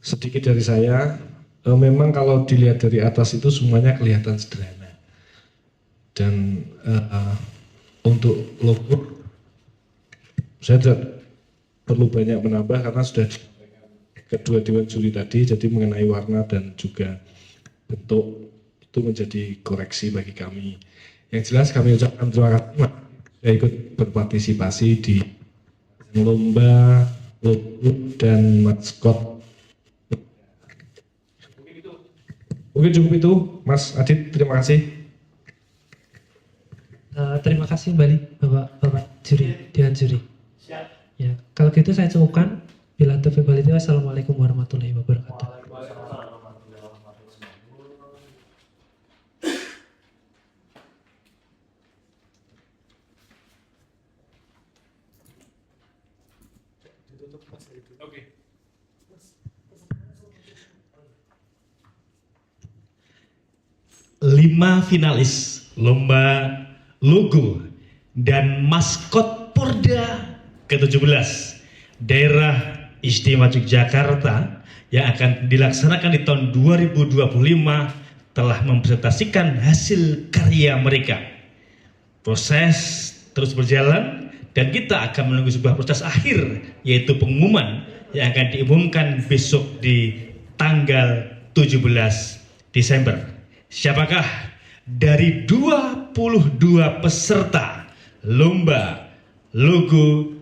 Sedikit dari saya, memang kalau dilihat dari atas itu semuanya kelihatan sederhana. Dan untuk logo, saya tidak perlu banyak menambah karena sudah kedua dewan juri tadi, jadi mengenai warna dan juga bentuk itu menjadi koreksi bagi kami. Yang jelas kami ucapkan terima kasih sudah ikut berpartisipasi di lomba logo dan maskot. Mungkin cukup itu, Mas Adit. Terima kasih. Terima kasih kembali Bapak juri, dewan juri. Ya, kalau gitu saya cukupkan. Bila taufiq wal hidayah. Wassalamualaikum warahmatullahi wabarakatuh. Oke. 5 finalis lomba logo dan maskot Porda ke-17 Daerah Istimewa Yogyakarta yang akan dilaksanakan di tahun 2025 telah mempresentasikan hasil karya mereka. Proses terus berjalan dan kita akan menunggu sebuah proses akhir, yaitu pengumuman yang akan diumumkan besok di tanggal 17 Desember. Siapakah dari 22 peserta lomba logo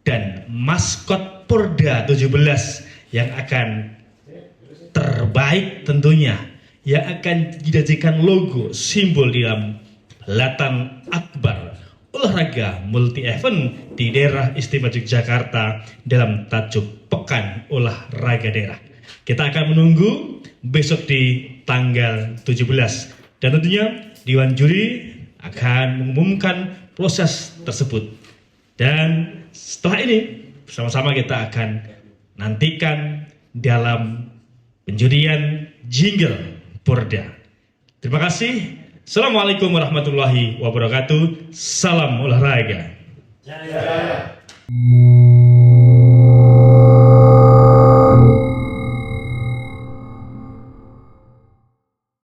dan maskot Porda 17 yang akan terbaik tentunya, yang akan dijadikan logo simbol di dalam Pelatan Akbar olahraga multi event di daerah istimewa Yogyakarta dalam tajuk Pekan Olahraga Daerah. Kita akan menunggu besok di tanggal 17 dan tentunya Dewan Juri akan mengumumkan proses tersebut. Dan setelah ini bersama-sama kita akan nantikan dalam penjurian jingle Porda. Terima kasih. Assalamualaikum warahmatullahi wabarakatuh. Salam olahraga. Jaya.